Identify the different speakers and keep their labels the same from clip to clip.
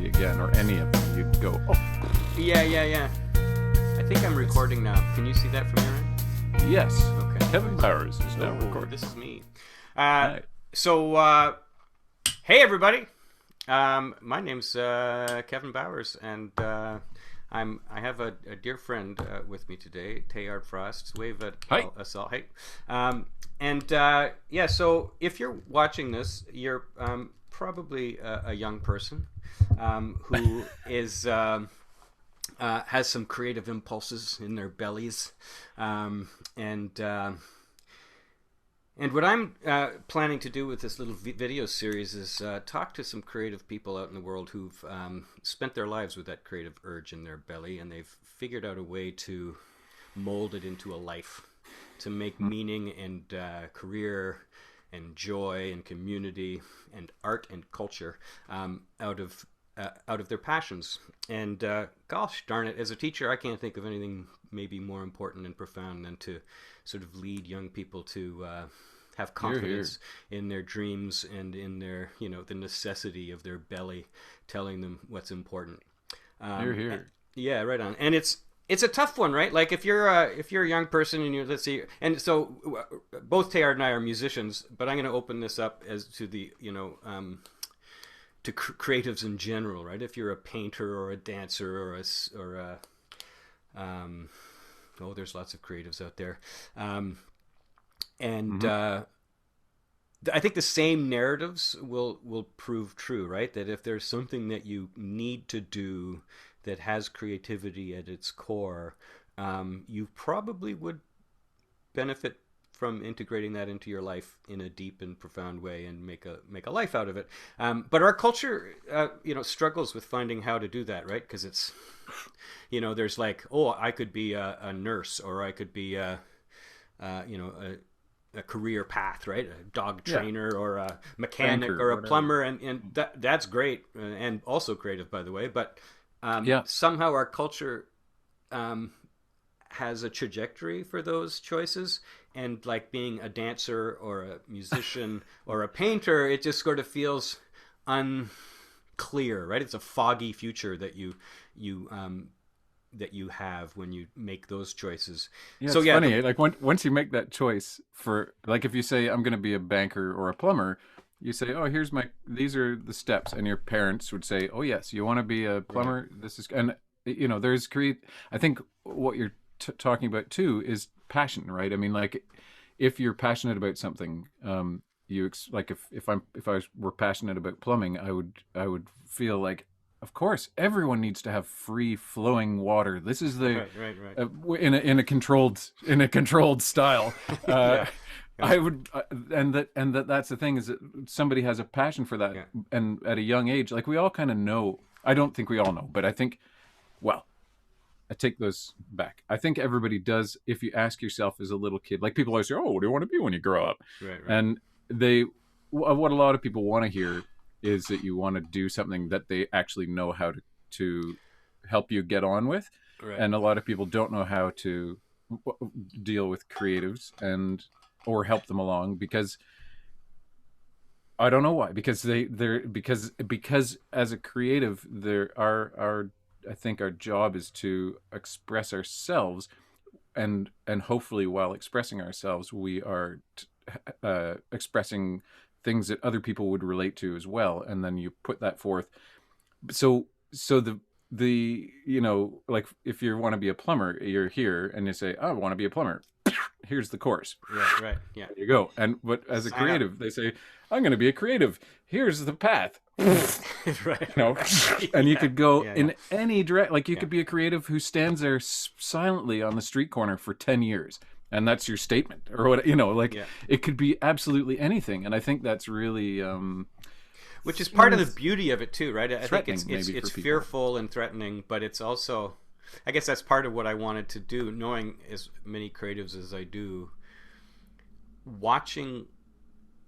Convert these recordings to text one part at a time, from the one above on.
Speaker 1: 3 again, or any of them, you'd go, oh.
Speaker 2: Yeah. I think I'm recording now. Can you see that from your end?
Speaker 1: Yes.
Speaker 2: Okay.
Speaker 1: Kevin Bowers is now recording.
Speaker 2: This is me.
Speaker 1: Hi.
Speaker 2: So, hey everybody. My name's Kevin Bowers, and I have a dear friend with me today, Teilhard Frost. Wave at us all. Hey. So if you're watching this, you're probably a young person who is has some creative impulses in their bellies, and what I'm planning to do with this little video series is talk to some creative people out in the world who've spent their lives with that creative urge in their belly, and they've figured out a way to mold it into a life, to make meaning and career and joy and community and art and culture out of their passions. And gosh darn it, as a teacher, I can't think of anything maybe more important and profound than to sort of lead young people to have confidence in their dreams and in their, the necessity of their belly telling them what's important. Yeah, right on. And it's a tough one, right? Like if you're a young person and let's see, and so both Teilhard and I are musicians, but I'm going to open this up as to the to creatives in general, right? If you're a painter or a dancer there's lots of creatives out there, I think the same narratives will prove true, right? That if there's something that you need to do that has creativity at its core, you probably would benefit from integrating that into your life in a deep and profound way and make a life out of it. But our culture, struggles with finding how to do that, right? Because it's, there's like, I could be a nurse, or I could be a career path, right? A dog trainer, or a mechanic, banker, or a plumber, and that's great, and also creative, by the way. But somehow our culture has a trajectory for those choices, and like being a dancer or a musician or a painter, it just sort of feels unclear, right? It's a foggy future that you have when you make those choices.
Speaker 1: Yeah, so, it's funny. Like once you make that choice for, like, if you say I'm going to be a banker or a plumber, you say, these are the steps, and your parents would say, oh yes, you want to be a plumber. Right. This is, and there's I think what you're talking about too is passion, right? I mean, like, if you're passionate about something, if I were passionate about plumbing, I would feel like, of course, everyone needs to have free flowing water. This is the right. In a controlled style. I would, that's the thing, is that somebody has a passion for that, and at a young age, like, we all kind of know. I don't think we all know, but I think, I take those back. I think everybody does. If you ask yourself as a little kid, like, people always say, "Oh, what do you want to be when you grow up?" Right. And what a lot of people want to hear is that you want to do something that they actually know how to help you get on with. Right. And a lot of people don't know how to deal with creatives or help them along, because I don't know why. Because because as a creative, I think our job is to express ourselves, and hopefully while expressing ourselves, we are expressing things that other people would relate to as well, and then you put that forth. So the like, if you want to be a plumber, you're here and you say, I want to be a plumber. Here's the course. Right. Yeah. There you go. But as a creative, they say, I'm going to be a creative. Here's the path. Right. And you could go in any direction. Like, you could be a creative who stands there silently on the street corner for 10 years. And that's your statement, or what, it could be absolutely anything. And I think that's really,
Speaker 2: which is part of the beauty of it too, right? I think it's fearful and threatening, but it's also, I guess that's part of what I wanted to do, knowing as many creatives as I do, watching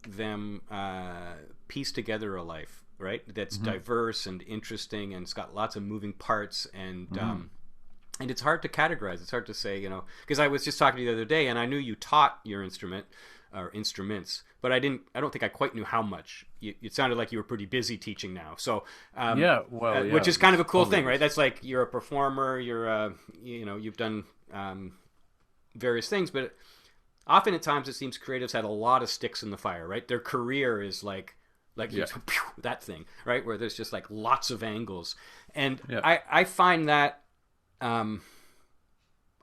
Speaker 2: them piece together a life, right? That's diverse and interesting, and it's got lots of moving parts, and it's hard to categorize. It's hard to say, because I was just talking to you the other day, and I knew you taught your instrument, or instruments, but I don't think I quite knew how much. It sounded like you were pretty busy teaching now, so
Speaker 1: Yeah, well,
Speaker 2: which
Speaker 1: yeah,
Speaker 2: is kind of a cool thing, right?
Speaker 1: always.
Speaker 2: That's like you're a performer, you've done various things, but often at times it seems creatives had a lot of sticks in the fire, right? Their career is like you
Speaker 1: Yeah,
Speaker 2: that thing, right? Where there's just like lots of angles, and
Speaker 1: yeah.
Speaker 2: I find that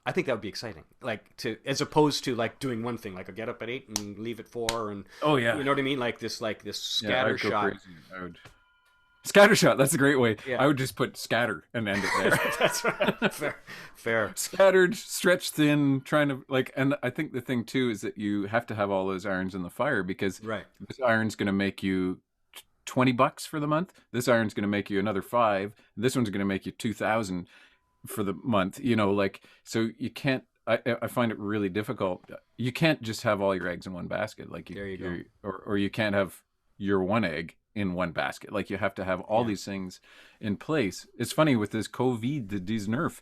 Speaker 2: I think that would be exciting, like to as opposed to like doing one thing, like I get up at 8 and leave at 4, and
Speaker 1: Oh
Speaker 2: you
Speaker 1: yeah,
Speaker 2: know what I mean, like this
Speaker 1: yeah.
Speaker 2: scatter
Speaker 1: I'd go
Speaker 2: shot.
Speaker 1: crazy. I would scattershot. That's a great way.
Speaker 2: Yeah,
Speaker 1: I would just put scatter and end it there.
Speaker 2: that's right. Fair, fair.
Speaker 1: Scattered, stretched thin, trying to like. And I think the thing too is that you have to have all those irons in the fire because
Speaker 2: Right.
Speaker 1: this iron's going to make you $20 for the month. This iron's going to make you another five. This one's going to make you 2,000 for the month. You know, like so you can't. I find it really difficult. You can't just have all your eggs in one basket. Like
Speaker 2: There you go.
Speaker 1: or you can't have your one egg in one basket. Like you have to have all
Speaker 2: Yeah.
Speaker 1: these things in place. It's funny with this COVID, this nerf.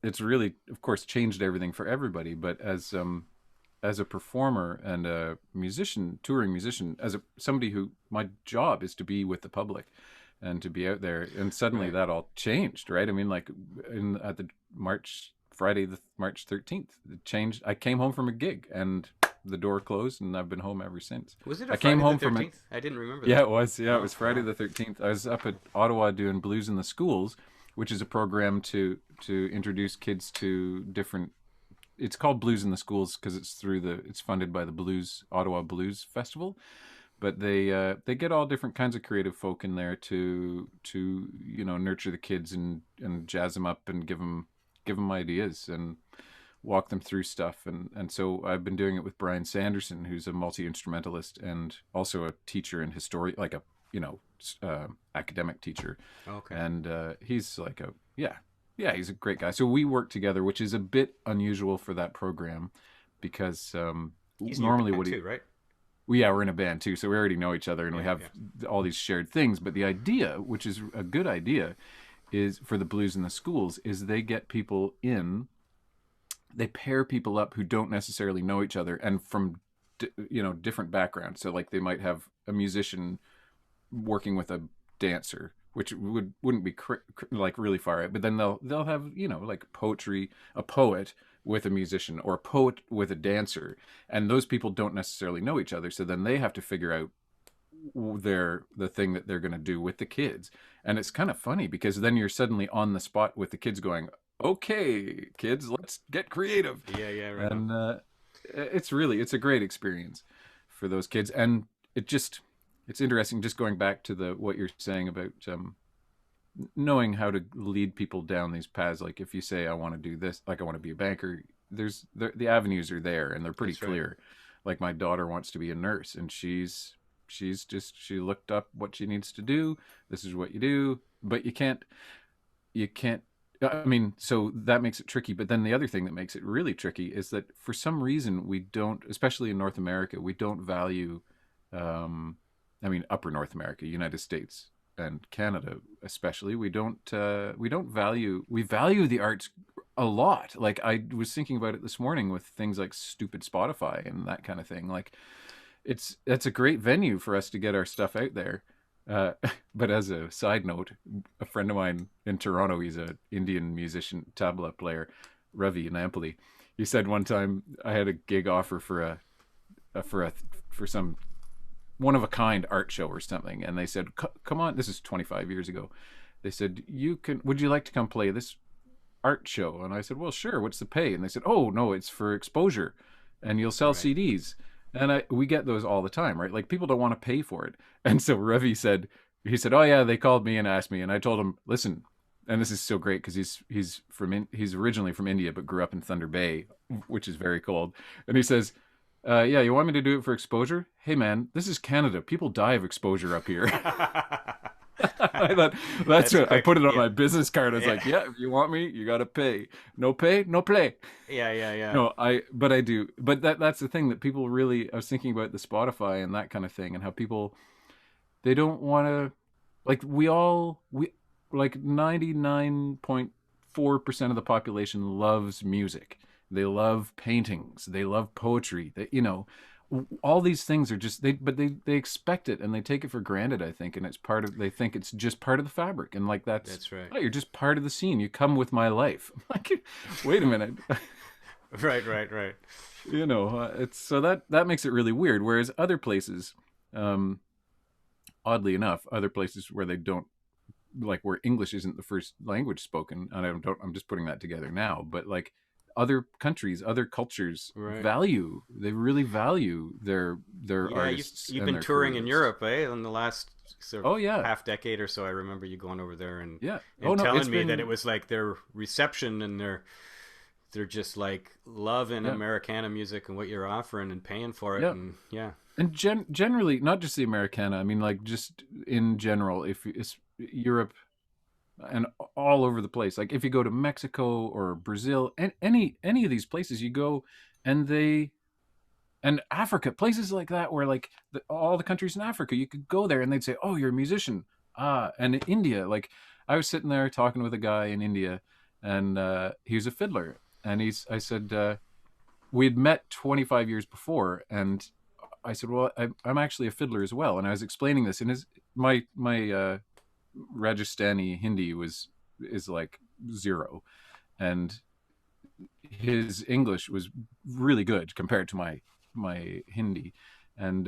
Speaker 1: It's really, of course, changed everything for everybody. But as a performer and a musician, touring musician, as somebody who my job is to be with the public and to be out there, and suddenly
Speaker 2: Right.
Speaker 1: that all changed, right? I mean, like at the Friday the March 13th, it changed. I came home from a gig and the door closed, and I've been home ever since.
Speaker 2: Was it a
Speaker 1: I came
Speaker 2: Friday the
Speaker 1: home from it.
Speaker 2: 13th? I didn't remember
Speaker 1: Yeah,
Speaker 2: that.
Speaker 1: it was. Yeah, it
Speaker 2: Oh,
Speaker 1: was Friday
Speaker 2: wow.
Speaker 1: the 13th. I was up at Ottawa doing Blues in the Schools, which is a program to introduce kids to different. It's called Blues in the Schools because it's funded by the Ottawa Blues Festival, but they get all different kinds of creative folk in there to nurture the kids and jazz them up and give them ideas and walk them through stuff. And so I've been doing it with Brian Sanderson, who's a multi-instrumentalist and also a teacher and historian, like a academic teacher.
Speaker 2: Okay.
Speaker 1: And he's like yeah, he's a great guy. So we work together, which is a bit unusual for that program because
Speaker 2: He's in your
Speaker 1: normally
Speaker 2: band
Speaker 1: what he
Speaker 2: too, right?
Speaker 1: yeah, we're in a band too, so we already know each other and we
Speaker 2: Yeah,
Speaker 1: have
Speaker 2: yeah.
Speaker 1: all these shared things. But the idea, which is a good idea, is for the Blues in the Schools, is they get people in, they pair people up who don't necessarily know each other and from different backgrounds. So like they might have a musician working with a dancer, which wouldn't be like really far out. But then they'll have like poetry, a poet with a musician, or a poet with a dancer, and those people don't necessarily know each other. So then they have to figure out the thing that they're going to do with the kids, and it's kind of funny because then you're suddenly on the spot with the kids going, "Okay, kids, let's get creative,"
Speaker 2: Yeah, yeah, right on.
Speaker 1: and it's a great experience for those kids, and it's interesting just going back to the what you're saying about knowing how to lead people down these paths. Like if you say I want to do this, like I want to be a banker, the avenues are there and they're pretty
Speaker 2: That's right.
Speaker 1: clear. Like my daughter wants to be a nurse and she looked up what she needs to do. This is what you do, but you can't. I mean, so that makes it tricky. But then the other thing that makes it really tricky is that for some reason we don't, especially in North America, we don't value. I mean, Upper North America, United States and Canada, especially, we value the arts a lot. Like I was thinking about it this morning with things like stupid Spotify and that kind of thing. Like that's a great venue for us to get our stuff out there. Uh, but as a side note, a friend of mine in Toronto, he's a Indian musician, tabla player, Ravi Nampally. He said one time I had a gig offer for some one of a kind art show or something, and they said, "Come on, this is 25 years ago." They said, Would you like to come play this art show?" And I said, "Well, sure. What's the pay?" And they said, "Oh no, it's for exposure, and you'll sell
Speaker 2: Right.
Speaker 1: CDs." And we get those all the time, right? Like people don't want to pay for it. And so Ravi said, he said, "Oh yeah, they called me and asked me," and I told him, "Listen." And this is so great because he's originally from India but grew up in Thunder Bay, which is very cold. And he says, "Yeah, you want me to do it for exposure? Hey, man, this is Canada. People die of exposure up here." I thought that's
Speaker 2: That's
Speaker 1: what I
Speaker 2: quick.
Speaker 1: put it on
Speaker 2: Yeah,
Speaker 1: my business card. I was
Speaker 2: yeah,
Speaker 1: like, "Yeah, if you want me, you got to pay. No pay, no play."
Speaker 2: yeah, yeah, yeah.
Speaker 1: No, but I do. But that's the thing that people really. I was thinking about the Spotify and that kind of thing, and how people they don't want to like we like 99.4% of the population loves music they love paintings, they love poetry, they, you know, all these things are just they expect it and they take it for granted, I think, and it's part of, they think it's just part of the fabric, and like that's,
Speaker 2: That's right.
Speaker 1: oh, you're just part of the scene, you come with my life. Like, wait a minute.
Speaker 2: Right, right, right.
Speaker 1: You know, it's so that makes it really weird, whereas other places, um oddly enough, other places where they don't, like where English isn't the first language spoken, and I'm just putting that together now, but like other countries, other cultures
Speaker 2: Right.
Speaker 1: value, they really value their
Speaker 2: Yeah,
Speaker 1: artists
Speaker 2: you've
Speaker 1: and
Speaker 2: been
Speaker 1: their
Speaker 2: touring in
Speaker 1: creatives.
Speaker 2: Europe, eh? In the last sort of
Speaker 1: Oh yeah,
Speaker 2: half decade or so, I remember you going over there
Speaker 1: yeah. Oh
Speaker 2: and
Speaker 1: no, it's
Speaker 2: telling me that it
Speaker 1: been,
Speaker 2: was like their reception and they're just like loving
Speaker 1: yeah,
Speaker 2: Americana music and what you're offering and paying for it,
Speaker 1: yeah.
Speaker 2: and yeah.
Speaker 1: And generally, not just the Americana. I mean, like just in general, if it's Europe and all over the place. Like if you go to Mexico or Brazil, and any of these places you go, and they, and Africa, places like that, where like all the countries in Africa, you could go there and they'd say, "Oh, you're a musician." Ah, and in India, like I was sitting there talking with a guy in India, and he was a fiddler, and I said, we'd met 25 years before, and I said, "Well, I'm actually a fiddler as well," and I was explaining this, and his my Rajasthani Hindi is like zero, and his English was really good compared to my Hindi, and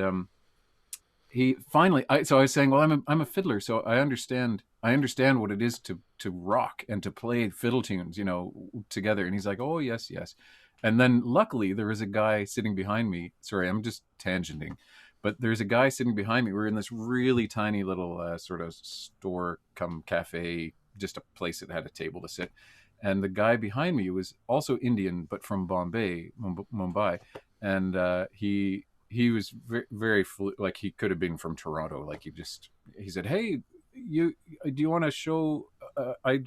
Speaker 1: he finally, so I was saying, well, I'm a fiddler, so I understand what it is to rock and to play fiddle tunes, you know, together. And he's like, oh yes, yes. And then luckily there was a guy sitting behind me. Sorry, I'm just tangenting, but there's a guy sitting behind me. We're in this really tiny little sort of store come cafe, just a place that had a table to sit. And the guy behind me was also Indian, but from Mumbai, and he was very, very like he could have been from Toronto. Like he said, "Hey, you do you want to show? I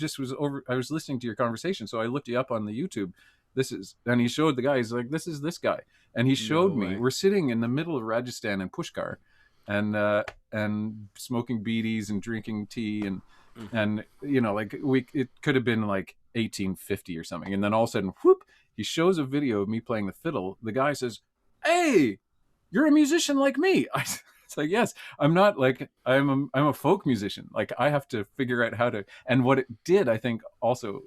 Speaker 1: was listening to your conversation, so I looked you up on the YouTube. This is," and he showed the guy. He's like, "This is this guy," and he
Speaker 2: No
Speaker 1: showed me.
Speaker 2: way.
Speaker 1: We're sitting in the middle of Rajasthan in Pushkar, and smoking beedies and drinking tea,
Speaker 2: Hmm.
Speaker 1: and you know, like it could have been like 1850 or something, and then all of a sudden, whoop, he shows a video of me playing the fiddle. The guy says, "Hey, you're a musician like me." It's like, yes, I'm not like I'm a folk musician. Like I have to figure out how to, and what it did, I think also,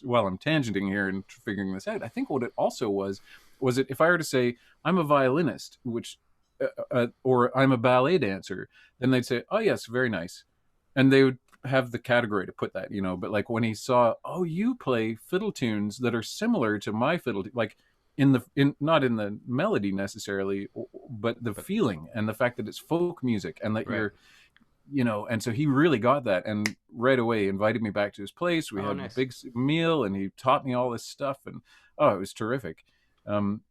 Speaker 1: while I'm tangenting here and figuring this out, I think what it also was it, if I were to say I'm a violinist, which or I'm a ballet dancer, then they'd say, oh yes, very nice, and they would have the category to put that, you know. But like when he saw, oh, you play fiddle tunes that are similar to my fiddle, like in not in the melody necessarily, but the
Speaker 2: But
Speaker 1: feeling and the fact that it's folk music and that
Speaker 2: right.
Speaker 1: you're, you know. And so he really got that, and right away invited me back to his place. We
Speaker 2: Oh,
Speaker 1: had a
Speaker 2: nice.
Speaker 1: big meal, and he taught me all this stuff, and oh, it was terrific. um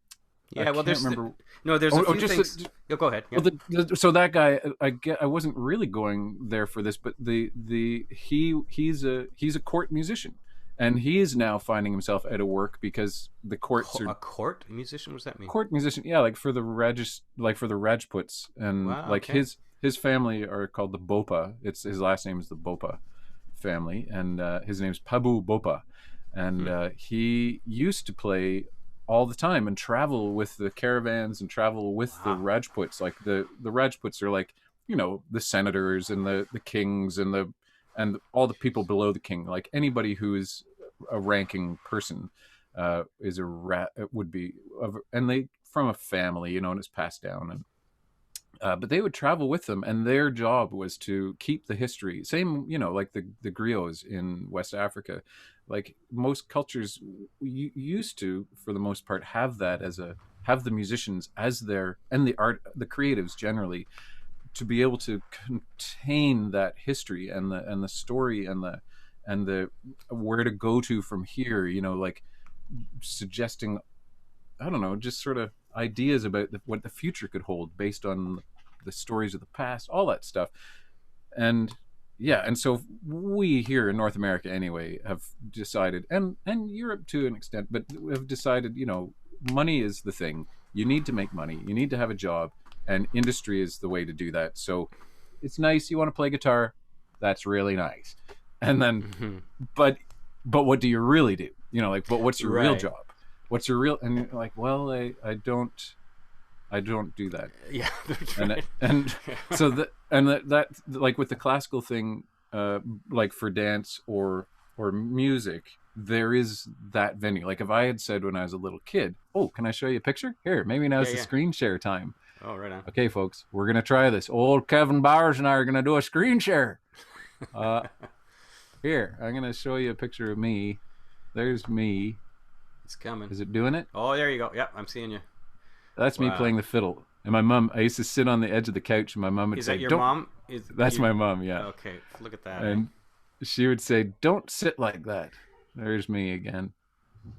Speaker 1: I
Speaker 2: Yeah, well,
Speaker 1: can't remember.
Speaker 2: no, there's a
Speaker 1: Oh,
Speaker 2: few
Speaker 1: just
Speaker 2: things. Oh, go ahead. Yeah.
Speaker 1: well, so that guy, I wasn't really going there for this, but he's a court musician, and he is now finding himself out of work because the courts are
Speaker 2: A court musician? What does that mean?
Speaker 1: court musician. Yeah, like for the like for the Rajputs, and
Speaker 2: Wow.
Speaker 1: like
Speaker 2: Okay.
Speaker 1: his family are called the Bopa. It's his last name is the Bopa family, and his name's Pabu Bopa, and
Speaker 2: Hmm.
Speaker 1: he used to play all the time and travel with the caravans and travel with the
Speaker 2: Wow.
Speaker 1: Rajputs. Like the Rajputs are like, you know, the senators and the kings and all the people below the king. Like anybody who is a ranking person is a rat, would be and they from a family, you know, and it's passed down. And but they would travel with them, and their job was to keep the history. Same, you know, like the griots in West Africa. Like most cultures used to, for the most part, have that as a have the musicians as their, and the art, the creatives generally, to be able to contain that history and the story and the where to go to from here. You know, like suggesting, I don't know, just sort of ideas about what the future could hold based on the stories of the past, all that stuff. And yeah, and so we here in North America anyway have decided, and Europe to an extent, but have decided, you know, money is the thing. You need to make money. You need to have a job, and industry is the way to do that. So it's nice you want to play guitar. That's really nice. And then,
Speaker 2: Hmm.
Speaker 1: but but what do you really do? You know, like, but what's your real
Speaker 2: Right.
Speaker 1: job? what's your real, and you're like, well, I don't do that.
Speaker 2: Yeah, that's
Speaker 1: and
Speaker 2: right.
Speaker 1: and so that like with the classical thing, like for dance or music, there is that venue. Like if I had said when I was a little kid, oh, can I show you a picture here, maybe
Speaker 2: Yeah,
Speaker 1: now's the
Speaker 2: yeah.
Speaker 1: screen share time.
Speaker 2: Oh, right on.
Speaker 1: Okay, folks, we're gonna try this. Old Kevin Bowers and I are gonna do a screen share. uh Here, I'm gonna show you a picture of me. There's me.
Speaker 2: It's coming.
Speaker 1: Is it doing it?
Speaker 2: Oh, there you go. Yep, I'm seeing you.
Speaker 1: That's me
Speaker 2: Wow.
Speaker 1: playing the fiddle. And my mom, I used to sit on the edge of the couch and my mom would
Speaker 2: Is
Speaker 1: say,
Speaker 2: that your
Speaker 1: don't.
Speaker 2: mom? Is
Speaker 1: That's
Speaker 2: you?
Speaker 1: my mom, yeah.
Speaker 2: Okay, look at that, eh?
Speaker 1: And she would say, don't sit like that. There's me again.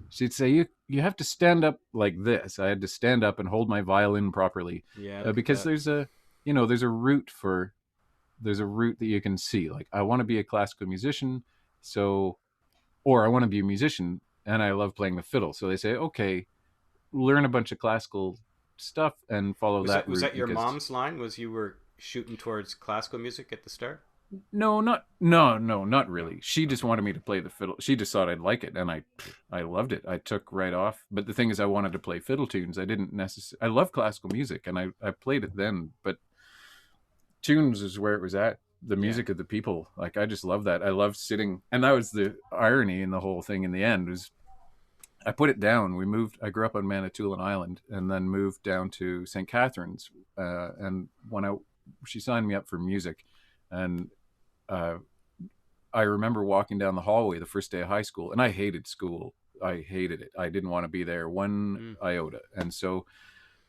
Speaker 1: She'd say, you have to stand up like this. I had to stand up and hold my violin properly,
Speaker 2: Yeah, look at
Speaker 1: because
Speaker 2: that.
Speaker 1: there's a route that you can see. Like I want to be a classical musician, so, or I want to be a musician and I love playing the fiddle. So they say, okay, learn a bunch of classical stuff and follow that
Speaker 2: Was
Speaker 1: route
Speaker 2: that your
Speaker 1: because
Speaker 2: mom's line? Was you were shooting towards classical music at the start?
Speaker 1: no, not really. She just
Speaker 2: Okay.
Speaker 1: wanted me to play the fiddle. She just thought I'd like it, and I loved it. I took right off. But the thing is, I wanted to play fiddle tunes. I didn't necessarily. I love classical music, and I played it then. But tunes is where it was at. The
Speaker 2: Yeah.
Speaker 1: music of the people, like I just love that. I love sitting, and that was the irony in the whole thing. In the end, was I put it down. We moved. I grew up on Manitoulin Island, and then moved down to St. Catharines. And when she signed me up for music, and uh, I remember walking down the hallway the first day of high school, and I hated school. I hated it. I didn't want to be there one
Speaker 2: Mm.
Speaker 1: iota. And so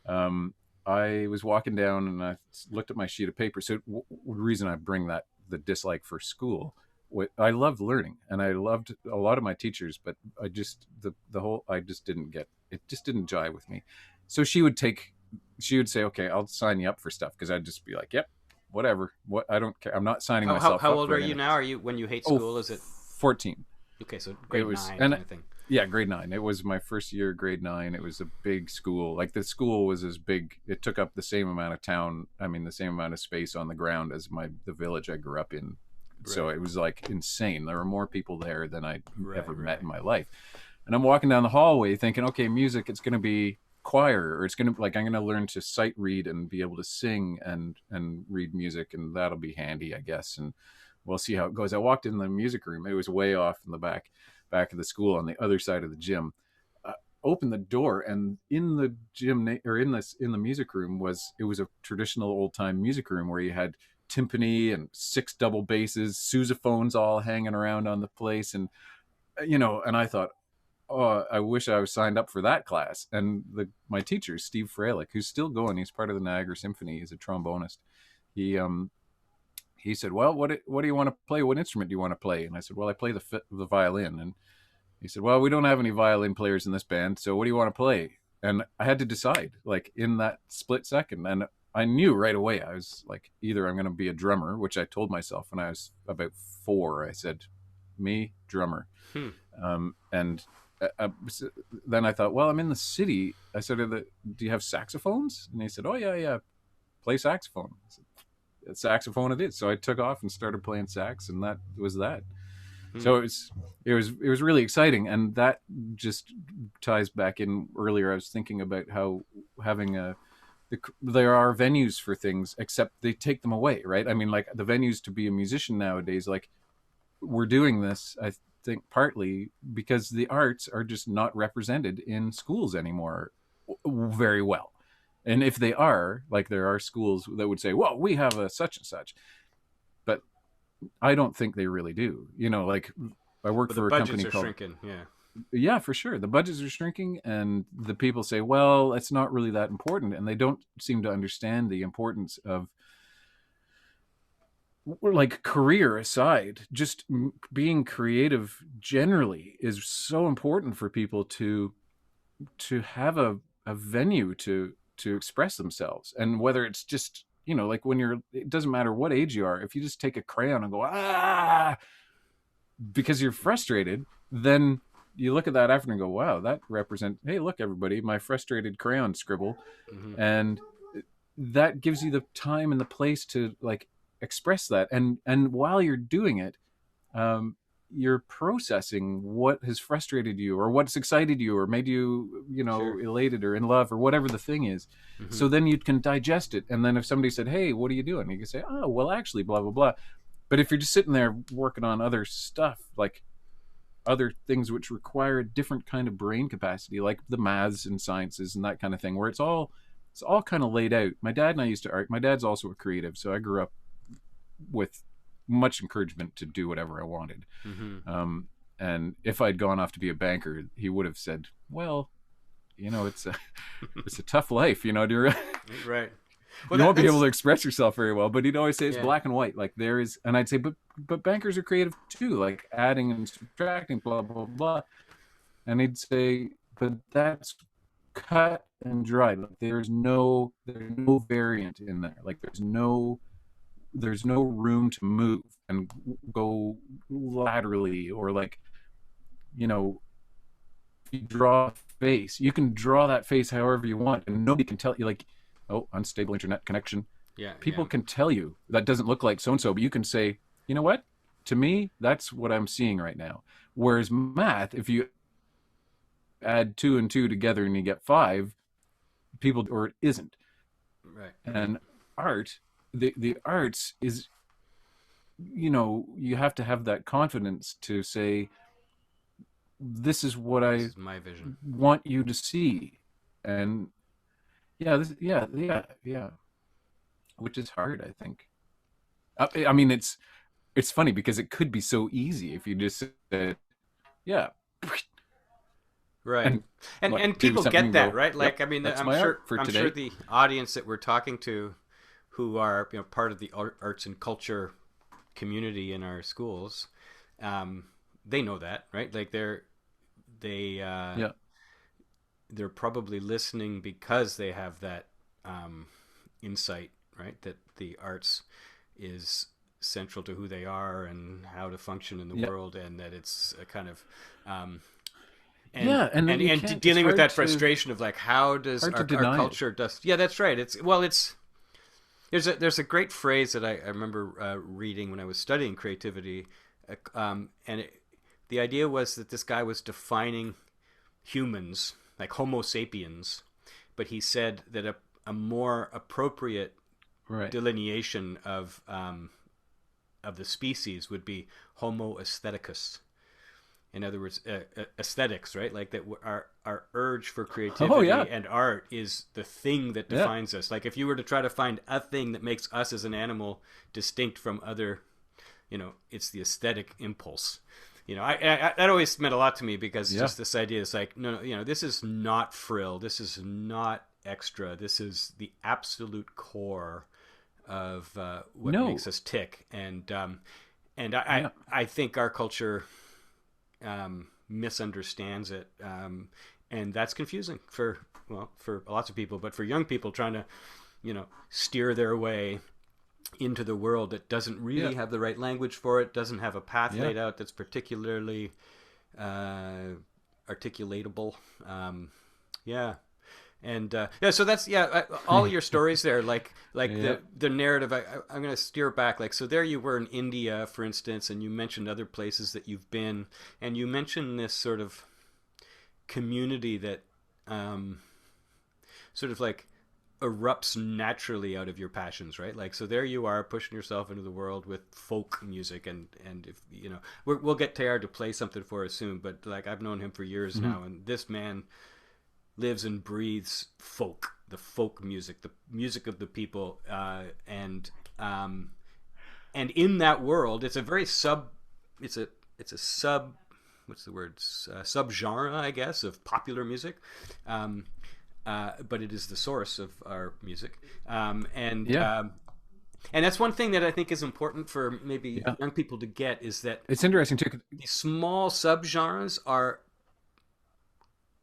Speaker 1: um, I was walking down, and I looked at my sheet of paper. So the reason I bring that the dislike for school, I loved learning, and I loved a lot of my teachers, but I just the whole I just didn't get it. Just didn't jive with me. So she would say, okay, I'll sign you up for stuff, because I'd just be like, yep, whatever. What, I don't care. I'm not signing myself
Speaker 2: How
Speaker 1: up
Speaker 2: old
Speaker 1: for
Speaker 2: are you
Speaker 1: anything.
Speaker 2: now? Are you when you hate
Speaker 1: Oh,
Speaker 2: school? Is it
Speaker 1: 14.
Speaker 2: okay? So
Speaker 1: It
Speaker 2: grade
Speaker 1: was,
Speaker 2: nine
Speaker 1: and
Speaker 2: kind of thing.
Speaker 1: yeah, grade 9. It was my first year, grade 9. It was a big school. Like the school was as big. It took up the same amount of town. I mean, the same amount of space on the ground as the village I grew up in. So
Speaker 2: Right.
Speaker 1: it was like insane. There were more people there than I'd
Speaker 2: Right.
Speaker 1: ever met
Speaker 2: Right.
Speaker 1: in my life. And I'm walking down the hallway thinking, okay, music, it's going to be choir, or it's going to, like, I'm going to learn to sight read and be able to sing and read music, and that'll be handy, I guess. And we'll see how it goes. I walked in the music room. It was way off in the back of the school on the other side of the gym. Uh, Opened the door, and in the gym, or in the music room, it was a traditional old time music room where you had timpani and 6 double basses, sousaphones all hanging around on the place, and and I thought, oh, I wish I was signed up for that class. And my teacher, Steve Freilich, who's still going, he's part of the Niagara Symphony, he's a trombonist. He said, well, what do you want to play? What instrument do you want to play? And I said, well, I play the violin. And he said, well, we don't have any violin players in this band, so what do you want to play? And I had to decide, like, in that split second. And I knew right away, I was like, either I'm going to be a drummer, which I told myself when I was about 4. I said, me, drummer.
Speaker 2: Hmm.
Speaker 1: And then I thought, well, I'm in the city. I said, do you have saxophones? And he said, oh, yeah, play saxophone. I said, saxophone it is. So I took off and started playing sax, and that was that.
Speaker 2: Hmm.
Speaker 1: So it was really exciting, and that just ties back in earlier. I was thinking about how having there are venues for things, except they take them away, right? I mean, like the venues to be a musician nowadays, like we're doing this, I think, partly because the arts are just not represented in schools anymore very well. And if they are, like there are schools that would say, well, we have a such and such, but I don't think they really do. Like I work
Speaker 2: But the
Speaker 1: for a
Speaker 2: budgets
Speaker 1: company
Speaker 2: are
Speaker 1: called,
Speaker 2: shrinking. Yeah.
Speaker 1: yeah, for sure. The budgets are shrinking, and the people say, well, it's not really that important. And they don't seem to understand the importance of, like, career aside, just being creative generally is so important for people to have a venue to express themselves. And whether it's just, like when it doesn't matter what age you are, if you just take a crayon and go, because you're frustrated, then you look at that after and go, wow, that represents, hey, look, everybody, my frustrated crayon scribble.
Speaker 2: Hmm.
Speaker 1: And that gives you the time and the place to, like, express that. And while you're doing it, um, you're processing what has frustrated you or what's excited you or made you,
Speaker 2: Sure.
Speaker 1: elated or in love or whatever the thing is.
Speaker 2: Hmm.
Speaker 1: So then you can digest it. And then if somebody said, hey, what are you doing? You can say, oh, well, actually, blah, blah, blah. But if you're just sitting there working on other stuff, like other things which require a different kind of brain capacity, like the maths and sciences and that kind of thing, where it's all kind of laid out. My dad and I used to art. My dad's also a creative, so I grew up with much encouragement to do whatever I wanted.
Speaker 2: Hmm.
Speaker 1: Um, and if I'd gone off to be a banker, he would have said, "Well, it's a it's a tough life.
Speaker 2: Right. Well,
Speaker 1: You won't be able
Speaker 2: that's
Speaker 1: to express yourself very well." But he'd always say it's
Speaker 2: yeah.
Speaker 1: black and white. Like there is, and I'd say, but bankers are creative too, like adding and subtracting, blah blah blah. And he'd say, but that's cut and dried. Like there's no variant in there. Like there's no room to move and go laterally or like you know you draw a face, you can draw that face however you want and nobody can tell you, like, oh, unstable internet connection.
Speaker 2: Yeah.
Speaker 1: People
Speaker 2: Yeah.
Speaker 1: can tell you that doesn't look like so and so, but you can say, you know what, to me that's what I'm seeing right now. Whereas math, if you add two and two together and you get five, people, or it isn't.
Speaker 2: Right.
Speaker 1: And art, the arts is, you have to have that confidence to say, this is what
Speaker 2: This
Speaker 1: I
Speaker 2: is my vision.
Speaker 1: want you to see. And yeah, yeah, yeah, yeah, which is hard, I think. I mean, it's funny because it could be so easy if you just said, yeah,
Speaker 2: Right.
Speaker 1: and what,
Speaker 2: And
Speaker 1: do
Speaker 2: people
Speaker 1: something
Speaker 2: get
Speaker 1: and
Speaker 2: that,
Speaker 1: go,
Speaker 2: right?
Speaker 1: yep,
Speaker 2: Like, I mean,
Speaker 1: that's
Speaker 2: I'm
Speaker 1: my art
Speaker 2: sure
Speaker 1: for
Speaker 2: I'm sure
Speaker 1: today.
Speaker 2: the audience that we're talking to, who are part of the arts and culture community in our schools, um, they know that, right? Like they
Speaker 1: Yeah,
Speaker 2: they're probably listening because they have that um, insight, right? That the arts is central to who they are and how to function in the
Speaker 1: yeah,
Speaker 2: world, and that it's a kind of um,
Speaker 1: yeah, and then you
Speaker 2: and
Speaker 1: can't. It's
Speaker 2: dealing with
Speaker 1: hard
Speaker 2: that
Speaker 1: to
Speaker 2: frustration of like, how does
Speaker 1: hard to
Speaker 2: our
Speaker 1: deny it.
Speaker 2: culture does. Yeah, that's right. It's there's a great phrase that I remember reading when I was studying creativity, and the idea was that this guy was defining humans like Homo sapiens, but he said that a more appropriate
Speaker 1: Right.
Speaker 2: delineation of the species would be Homo aestheticus. In other words, aesthetics, right? Like that, our urge for
Speaker 1: Oh yeah,
Speaker 2: creativity and art is the thing that
Speaker 1: yeah,
Speaker 2: defines us. Like if you were to try to find a thing that makes us as an animal distinct from other, it's the aesthetic impulse. That always meant a lot to me because
Speaker 1: yeah.
Speaker 2: just this idea is like, no, no, this is not frill, this is not extra, this is the absolute core of what
Speaker 1: No,
Speaker 2: makes us tick, and
Speaker 1: yeah,
Speaker 2: I think our culture misunderstands it, and that's confusing for lots of people, but for young people trying to steer their way into the world that doesn't
Speaker 1: yeah,
Speaker 2: really have the right language for it, doesn't have a path
Speaker 1: yeah.
Speaker 2: laid out that's particularly uh, articulatable. Yeah, and yeah, so that's all your stories there, like
Speaker 1: Yeah.
Speaker 2: the narrative. I'm going to steer back. Like, so there you were in India, for instance, and you mentioned other places that you've been, and you mentioned this sort of community that sort of like erupts naturally out of your passions, right? Like, so there you are pushing yourself into the world with folk music, and if we'll get Teilhard to play something for us soon, but like I've known him for years
Speaker 1: Hmm.
Speaker 2: now, and this man lives and breathes the folk music, the music of the people, and in that world, it's a very it's a sub, what's the word, subgenre, I guess, of popular music. Um, but it is the source of our music, um, and
Speaker 1: Yeah,
Speaker 2: um, and that's one thing that I think is important for maybe
Speaker 1: yeah.
Speaker 2: young people to get, is that
Speaker 1: It's interesting too.
Speaker 2: these small subgenres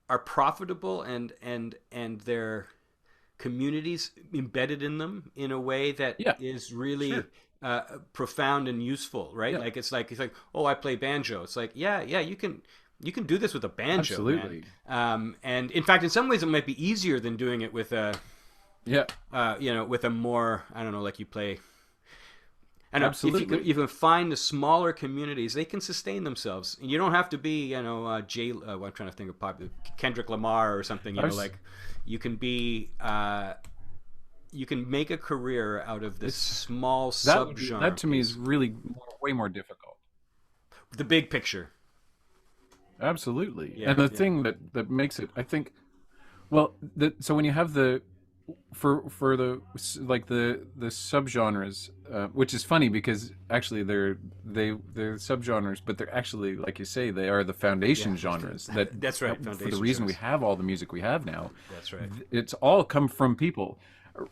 Speaker 2: are profitable, and their communities embedded in them in a way that
Speaker 1: Yeah,
Speaker 2: is really
Speaker 1: sure.
Speaker 2: profound and useful, right?
Speaker 1: Yeah,
Speaker 2: Like it's like, oh, I play banjo. It's like, yeah, you can do this with a banjo, man.
Speaker 1: absolutely.
Speaker 2: And in fact, in some ways, it might be easier than doing it with a
Speaker 1: Yeah,
Speaker 2: with a more, I don't know, like you play. And if
Speaker 1: Absolutely.
Speaker 2: you can find the smaller communities, they can sustain themselves. And you don't have to be, well, I'm trying to think of popular Kendrick Lamar or something.
Speaker 1: I was,
Speaker 2: Like you can be, you can make a career out of this
Speaker 1: it's
Speaker 2: small
Speaker 1: that
Speaker 2: subgenre
Speaker 1: to me is
Speaker 2: piece.
Speaker 1: really way more difficult.
Speaker 2: The big picture.
Speaker 1: Absolutely.
Speaker 2: Yeah,
Speaker 1: And the
Speaker 2: yeah,
Speaker 1: thing that makes it, I think, well, so when you have the for like the subgenres, which is funny because actually they're subgenres, but they're actually, like you say, they are the
Speaker 2: yeah.
Speaker 1: foundation genres that
Speaker 2: That's right.
Speaker 1: for the
Speaker 2: Foundation
Speaker 1: reason we
Speaker 2: genres.
Speaker 1: have all the music we have now.
Speaker 2: That's right.
Speaker 1: It's all come from people,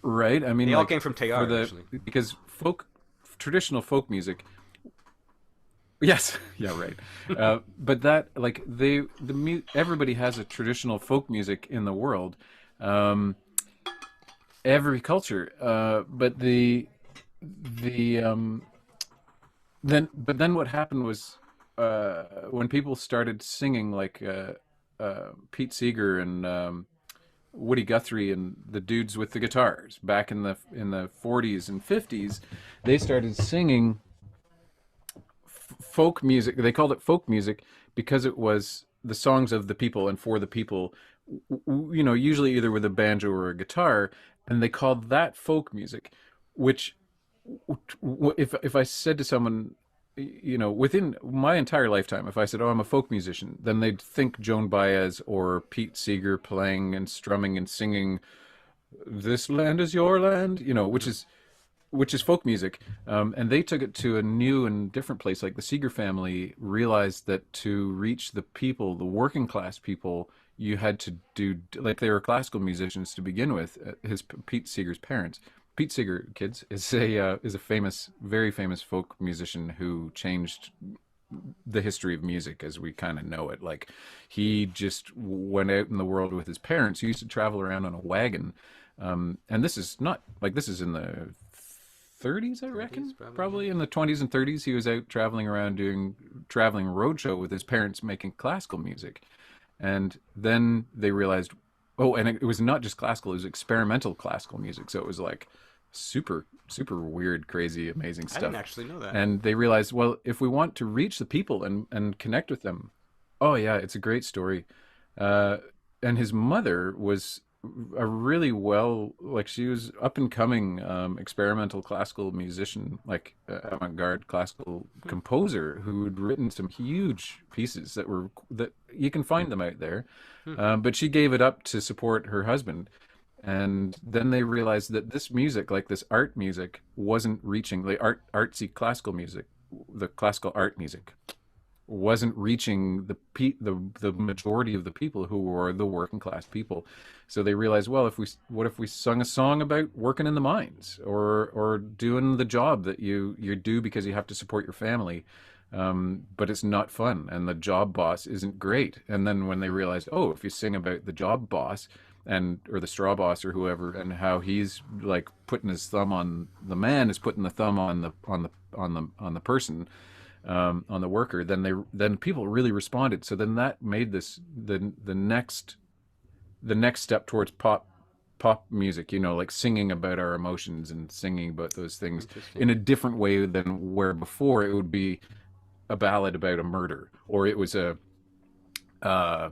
Speaker 1: right? I mean,
Speaker 2: They all
Speaker 1: like
Speaker 2: came from
Speaker 1: for
Speaker 2: Teilhard,
Speaker 1: the
Speaker 2: actually.
Speaker 1: because traditional folk music. Yes, yeah, right. But that like everybody has a traditional folk music in the world, um, every culture. But the then what happened was when people started singing like Pete Seeger and Woody Guthrie and the dudes with the guitars back in the 40s and 50s, they started singing folk music. They called it folk music because it was the songs of the people and for the people. Usually either with a banjo or a guitar, and they called that folk music. Which, if I said to someone, within my entire lifetime, if I said, "Oh, I'm a folk musician," then they'd think Joan Baez or Pete Seeger playing and strumming and singing "This Land Is Your Land," which is folk music. And they took it to a new and different place. Like the Seeger family realized that to reach the people, the working class people, you had to do like they were classical musicians to begin with. His Pete Seeger's parents. Pete Seeger, kids, is a famous, very famous folk musician who changed the history of music as we kind of know it. Like he just went out in the world with his parents. He used to travel around on a wagon, and this is not like this is in the 30s, I
Speaker 2: 30s,
Speaker 1: reckon.
Speaker 2: probably, yeah.
Speaker 1: Probably in the 20s and 30s, he was out traveling around doing traveling roadshow with his parents making classical music. And then they realized, oh, and it was not just classical; it was experimental classical music. So it was like super, super weird, crazy, amazing
Speaker 2: I didn't
Speaker 1: stuff.
Speaker 2: actually know that.
Speaker 1: And they realized, well, if we want to reach the people and connect with them, oh yeah, it's a great story. Uh, and his mother was a really well, like she was up and coming experimental classical musician, like avant-garde classical
Speaker 2: Hmm.
Speaker 1: composer who had written some huge pieces that you can find them out there.
Speaker 2: Hmm.
Speaker 1: But she gave it up to support her husband. And then they realized that this music, like this art music, wasn't reaching the artsy classical music, the classical art music wasn't reaching the majority of the people who were the working class people. So they realized, well, what if we sung a song about working in the mines or doing the job that you do because you have to support your family, but it's not fun and the job boss isn't great. And then when they realized, oh, if you sing about the job boss and or the straw boss or whoever and how he's like putting his thumb on the man is putting the thumb on the person, on the worker, then people really responded. So then that made this the next step towards pop music. Like singing about our emotions and singing about those things
Speaker 2: Interesting.
Speaker 1: in a different way than where before it would be a ballad about a murder or it was a uh,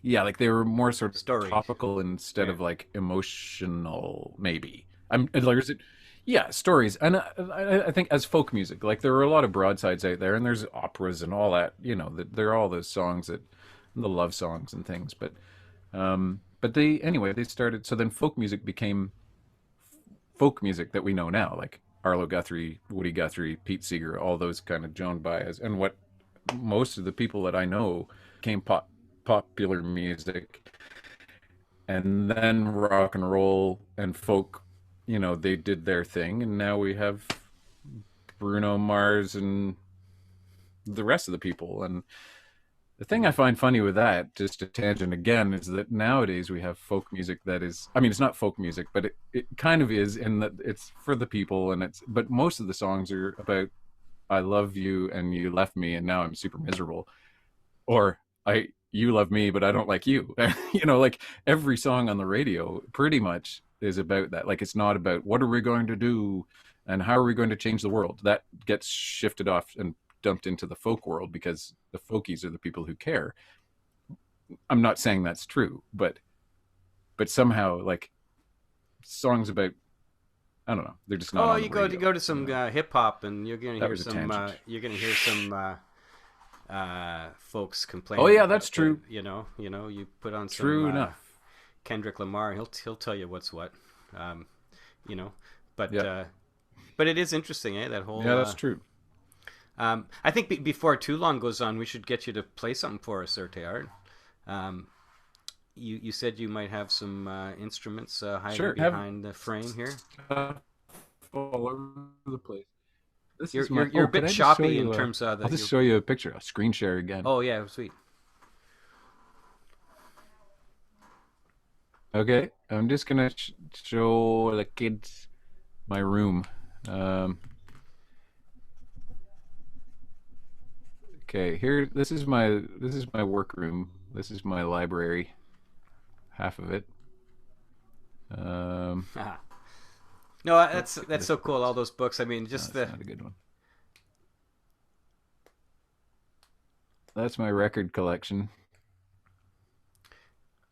Speaker 1: yeah, like they were more sort of
Speaker 2: Story.
Speaker 1: topical instead
Speaker 2: Yeah.
Speaker 1: of like emotional, maybe. I'm there's yeah, stories, and I think as folk music, like there are a lot of broadsides out there, and there's operas and all that. There are all those songs that the love songs and things, but they anyway they started. So then folk music became folk music that we know now, like Arlo Guthrie, Woody Guthrie, Pete Seeger, all those kind of Joan Baez, and what most of the people that I know came popular music, and then rock and roll and folk. They did their thing, and now we have Bruno Mars and the rest of the people. And the thing I
Speaker 2: Hmm.
Speaker 1: find funny with that, just a tangent again, is that nowadays we have folk music that is, I mean, it's not folk music, but it kind of is in that it's for the people, but most of the songs are about I love you and you left me and now I'm super miserable, or you love me but I don't like you. Like every song on the radio pretty much is about that. Like it's not about what are we going to do, and how are we going to change the world? That gets shifted off and dumped into the folk world because the folkies are the people who care. I'm not saying that's true, but somehow like songs about, I don't know, they're just not
Speaker 2: Oh,
Speaker 1: on the
Speaker 2: you
Speaker 1: radio.
Speaker 2: go to some hip hop, and
Speaker 1: That was a tangent.
Speaker 2: you're gonna hear some folks
Speaker 1: Oh
Speaker 2: complaining
Speaker 1: yeah, that's
Speaker 2: about
Speaker 1: true.
Speaker 2: you put on some
Speaker 1: True enough.
Speaker 2: Kendrick Lamar, he'll tell you what's what, um, you know, but
Speaker 1: Yeah,
Speaker 2: but it is interesting, eh? That whole
Speaker 1: yeah, that's true.
Speaker 2: I think before too long goes on, we should get you to play something for us, there, Teilhard. Um, you said you might have some instruments hiding
Speaker 1: Sure, have
Speaker 2: behind the frame here.
Speaker 1: stuff all over the place. This
Speaker 2: You're
Speaker 1: is my.
Speaker 2: you're a
Speaker 1: Oh, could
Speaker 2: bit
Speaker 1: I just show
Speaker 2: choppy in
Speaker 1: you?
Speaker 2: terms of
Speaker 1: I'll
Speaker 2: the.
Speaker 1: just show you a picture. A screen share again.
Speaker 2: Oh yeah, sweet.
Speaker 1: Okay, I'm just gonna show the kids my room. Um, okay, here. This is my work room. This is my library. Half of it. Um,
Speaker 2: No,
Speaker 1: let's
Speaker 2: that's
Speaker 1: see
Speaker 2: that's
Speaker 1: this
Speaker 2: so cool. All
Speaker 1: first.
Speaker 2: those books. I mean,
Speaker 1: No,
Speaker 2: just
Speaker 1: that's
Speaker 2: the
Speaker 1: not a good one. That's my record collection.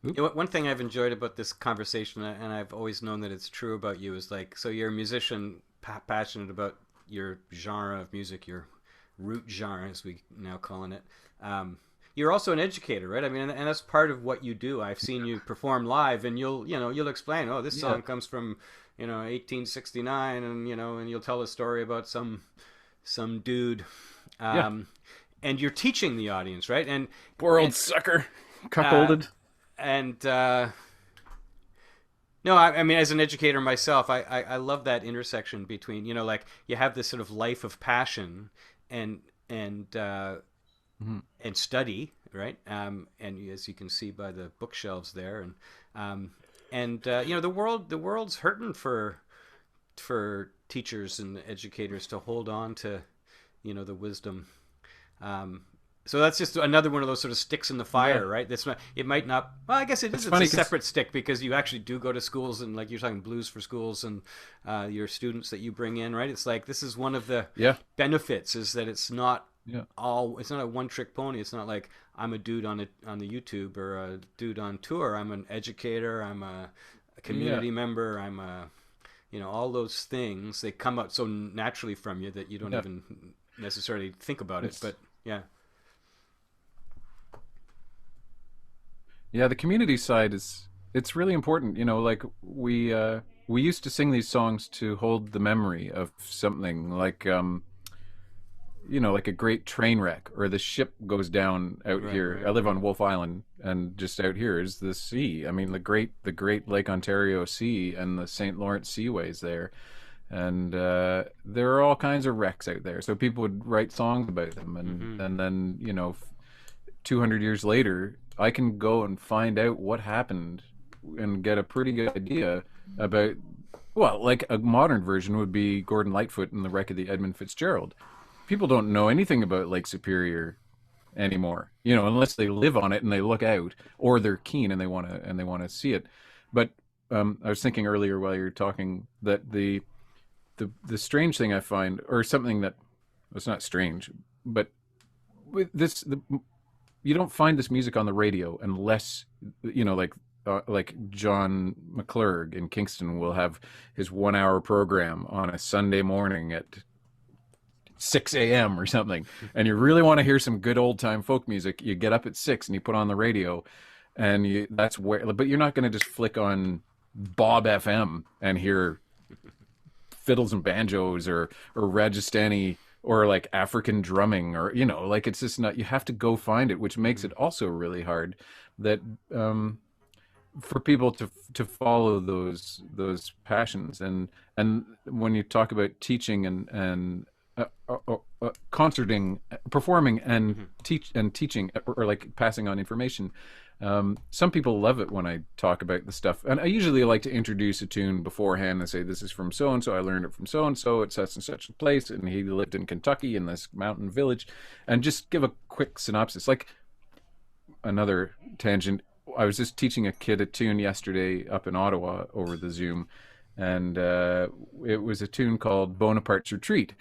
Speaker 1: Oop.
Speaker 2: one thing I've enjoyed about this conversation, and I've always known that it's true about you, is like, so you're a musician, passionate about your genre of music, your root genre, as we now calling it. You're also an educator, right? I mean, and that's part of what you do. I've seen you perform live, and you'll explain, oh, this
Speaker 1: Yeah,
Speaker 2: song comes from 1869, and and you'll tell a story about some dude,
Speaker 1: yeah.
Speaker 2: um, and you're teaching the audience, right?
Speaker 1: Poor old
Speaker 2: And
Speaker 1: sucker,
Speaker 2: uh,
Speaker 1: cuckolded.
Speaker 2: and no, I mean, as an educator myself, I love that intersection between, like, you have this sort of life of passion and and uh,
Speaker 1: Mhm.
Speaker 2: and study, right? And as you can see by the bookshelves there, um, the world's hurting for teachers and educators to hold on to, the wisdom. Um, so that's just another one of those sort of sticks in the
Speaker 1: Yeah,
Speaker 2: fire, right? That's not. It might not. Well, I guess it is.
Speaker 1: it's
Speaker 2: It's a
Speaker 1: funny because
Speaker 2: separate stick because you actually do go to schools, and like you're talking blues for schools, and your students that you bring in, right? It's like this is one of the
Speaker 1: yeah,
Speaker 2: benefits is that it's not
Speaker 1: yeah,
Speaker 2: all. It's not a one trick pony. It's not like I'm a dude on the YouTube or a dude on tour. I'm an educator. I'm a
Speaker 1: yeah.
Speaker 2: community member. I'm a all those things. They come out so naturally from you that you don't
Speaker 1: Yeah.
Speaker 2: even necessarily think about it.
Speaker 1: It's
Speaker 2: But yeah.
Speaker 1: Yeah, the community side is it's really important. Like we used to sing these songs to hold the memory of something like like a great train wreck or the ship goes down out
Speaker 2: Right,
Speaker 1: here. I
Speaker 2: right,
Speaker 1: live
Speaker 2: right.
Speaker 1: on Wolf Island and just out here is the sea. I mean the great Lake Ontario Sea and the St. Lawrence Seaways there. And there are all kinds of wrecks out there. So people would write songs about them
Speaker 2: Mm-hmm.
Speaker 1: and then, 200 years later, I can go and find out what happened and get a pretty good idea about, well, like a modern version would be Gordon Lightfoot and the wreck of the Edmund Fitzgerald. People don't know anything about Lake Superior anymore, unless they live on it and they look out, or they're keen and they want to see it. But I was thinking earlier while you were talking that the strange thing I find, or something that it's not strange, but with you don't find this music on the radio unless like John McClurg in Kingston will have his 1 hour program on a Sunday morning at 6 a.m. or something, and you really want to hear some good old time folk music, you get up at 6 and you put on the radio, and that's where. But you're not going to just flick on Bob FM and hear fiddles and banjos or Rajasthani or like African drumming or like it's just not. You have to go find it, which makes
Speaker 2: Mm-hmm.
Speaker 1: it also really hard that for people to follow those passions. And when you talk about teaching and concerting, performing and
Speaker 2: Mm-hmm.
Speaker 1: teaching or like passing on information. Some people love it when I talk about the stuff, and I usually like to introduce a tune beforehand and say, "This is from so and so. I learned it from so and so at such and such a place, and he lived in Kentucky in this mountain village," and just give a quick synopsis. Like another tangent, I was just teaching a kid a tune yesterday up in Ottawa over the Zoom, and it was a tune called Bonaparte's Retreat.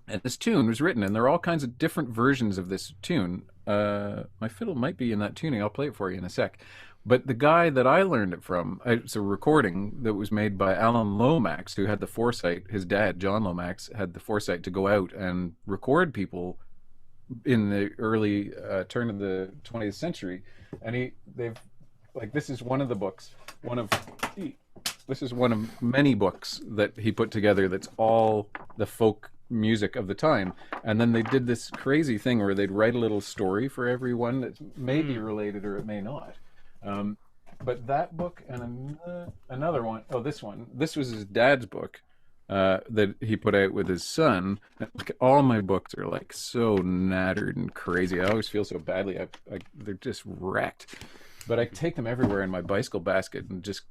Speaker 1: And this tune was written, and there are all kinds of different versions of this tune. My fiddle might be in that tuning. I'll play it for you in a sec. But the guy that I learned it from, it's a recording that was made by Alan Lomax, who had the foresight. His dad, John Lomax, had the foresight to go out and record people in the early turn of the 20th century. And they've like this is one of the books, this is one of many books that he put together. That's all the folk music of the time. And then they did this crazy thing where they'd write a little story for everyone that may be related or it may not. But that book and another one, this was his dad's book that he put out with his son. Like, all my books are like so nattered and crazy. I always feel so badly. They're just wrecked. But I take them everywhere in my bicycle basket and just,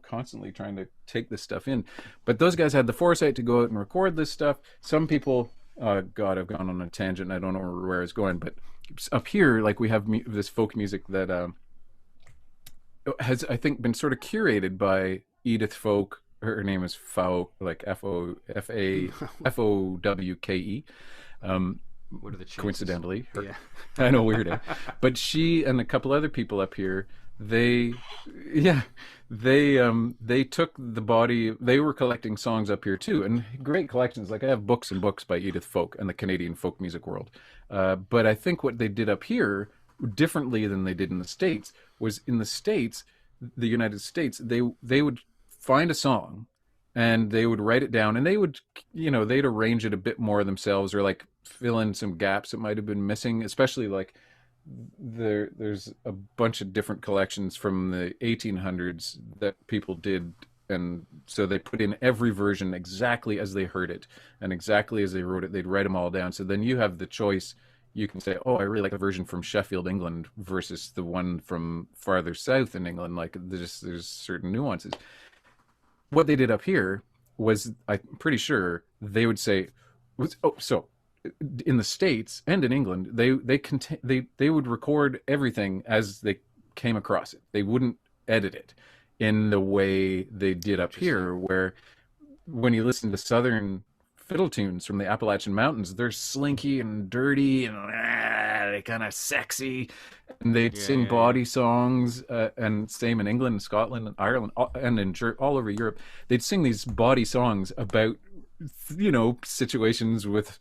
Speaker 1: constantly trying to take this stuff in. But those guys had the foresight to go out and record this stuff. Some people, God, I've gone on a tangent. I don't know where it's going. But up here, like, we have this folk music that has, I think, been sort of curated by Edith Folk. Her name is Fowke, like Fowke.
Speaker 2: What are the chances?
Speaker 1: Coincidentally,
Speaker 2: Yeah.
Speaker 1: I know, weird, eh? But she and a couple other people up here, they took the body. They were collecting songs up here too, and great collections. Like, I have books and books by Edith Folk and the Canadian folk music world. But I think what they did up here, differently than they did in the States, was in the States, the United States, they would find a song and they would write it down, and they would, they'd arrange it a bit more themselves, or like fill in some gaps that might have been missing. Especially like there's a bunch of different collections from the 1800s that people did, and so they put in every version exactly as they heard it and exactly as they wrote it. They'd write them all down, so then you have the choice. You can say, oh, I really like the version from Sheffield, England versus the one from farther south in England. Like, there's certain nuances. What they did up here was, I'm pretty sure they would say, so in the States and in England, they would record everything as they came across it. They wouldn't edit it in the way they did up here, where when you listen to Southern fiddle tunes from the Appalachian Mountains, they're slinky and dirty and they kind of sexy, and they'd sing body songs, and same in England and Scotland and Ireland and in all over Europe. They'd sing these body songs about situations with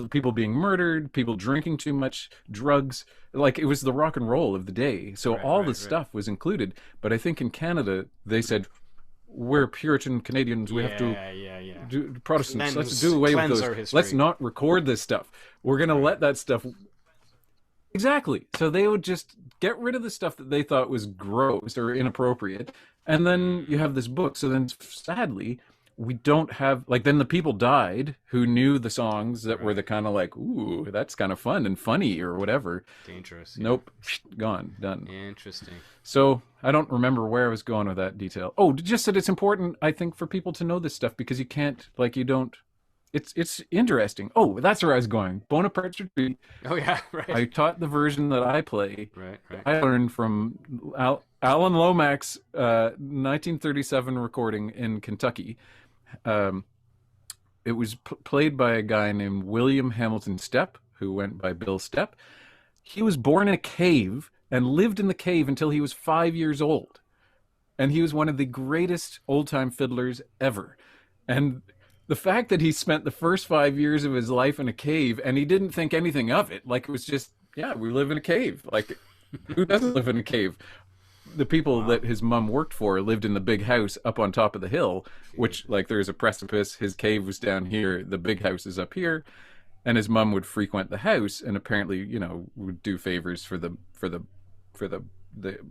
Speaker 1: people being murdered, people drinking too much, drugs. Like, it was the rock and roll of the day, so all the stuff was included. But I think in Canada they said, we're Puritan Canadians. We have to do Protestants. Let's do away with those. Let's not record this stuff. We're going to let that stuff. Exactly. So they would just get rid of the stuff that they thought was gross or inappropriate. And then you have this book. So then, sadly, we don't have, like, then the people died who knew the songs that were the kind of like, ooh, that's kind of fun and funny or whatever.
Speaker 2: Dangerous.
Speaker 1: Nope. Gone. Done.
Speaker 2: Interesting.
Speaker 1: So I don't remember where I was going with that detail. Oh, just that it's important, I think, for people to know this stuff, because you can't, like, you don't, it's interesting. Oh, that's where I was going. Bonaparte's Retreat.
Speaker 2: Oh, yeah, right.
Speaker 1: I taught the version that I play.
Speaker 2: Right.
Speaker 1: I learned from Alan Lomax, 1937 recording in Kentucky. It was played by a guy named William Hamilton Stepp, who went by Bill Stepp. He was born in a cave and lived in the cave until he was 5 years old. And he was one of the greatest old-time fiddlers ever. And the fact that he spent the first 5 years of his life in a cave and he didn't think anything of it, like, it was just, yeah, we live in a cave. Like, who doesn't live in a cave? The people that his mom worked for lived in the big house up on top of the hill, which, like, there's a precipice. His cave was down here. The big house is up here. And his mom would frequent the house and apparently, would do favors for the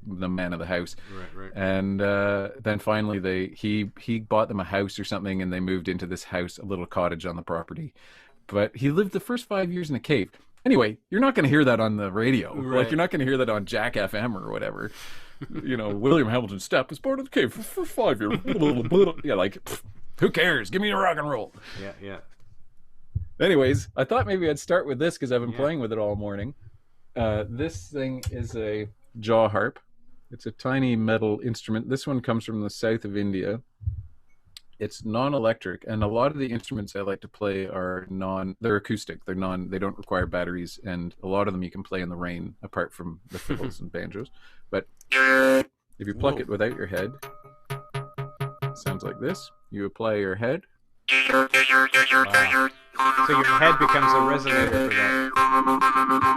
Speaker 1: man of the house.
Speaker 2: Right.
Speaker 1: And then finally he bought them a house or something, and they moved into this house, a little cottage on the property. But he lived the first 5 years in a cave. Anyway, you're not going to hear that on the radio.
Speaker 2: Right.
Speaker 1: Like, you're not going to hear that on Jack FM or whatever. William Hamilton Stepp was born in the cave for 5 years. Yeah, like, who cares? Give me a rock and roll.
Speaker 2: Yeah.
Speaker 1: Anyways, I thought maybe I'd start with this because I've been playing with it all morning. This thing is a jaw harp. It's a tiny metal instrument. This one comes from the south of India. It's non-electric, and a lot of the instruments I like to play are non. They're acoustic. They're non. They don't require batteries, and a lot of them you can play in the rain, apart from the fiddles and banjos. But if you pluck
Speaker 2: Whoa.
Speaker 1: it without your head, it sounds like this. You apply your head.
Speaker 2: Wow. So your head becomes a resonator for that.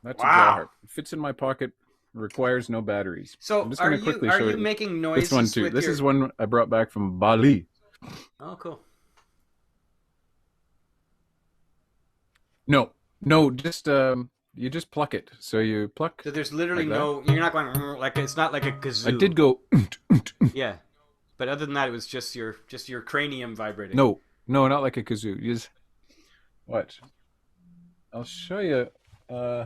Speaker 1: That's a jaw
Speaker 2: Wow.
Speaker 1: harp. It fits in my pocket. Requires no batteries. I'm
Speaker 2: So
Speaker 1: just
Speaker 2: are
Speaker 1: going to
Speaker 2: you
Speaker 1: quickly
Speaker 2: are
Speaker 1: show
Speaker 2: you
Speaker 1: you
Speaker 2: making
Speaker 1: this one
Speaker 2: noises
Speaker 1: too.
Speaker 2: with
Speaker 1: This
Speaker 2: your?
Speaker 1: is one I brought back from Bali.
Speaker 2: Oh, cool.
Speaker 1: No, no, just you just pluck it. So you pluck
Speaker 2: So there's literally
Speaker 1: like that.
Speaker 2: no. You're not going like it's not like a
Speaker 1: I
Speaker 2: kazoo.
Speaker 1: did go.
Speaker 2: Yeah, but other than that, it was just your cranium vibrating.
Speaker 1: No, no, not like a kazoo. You just watch. I'll show you. Uh,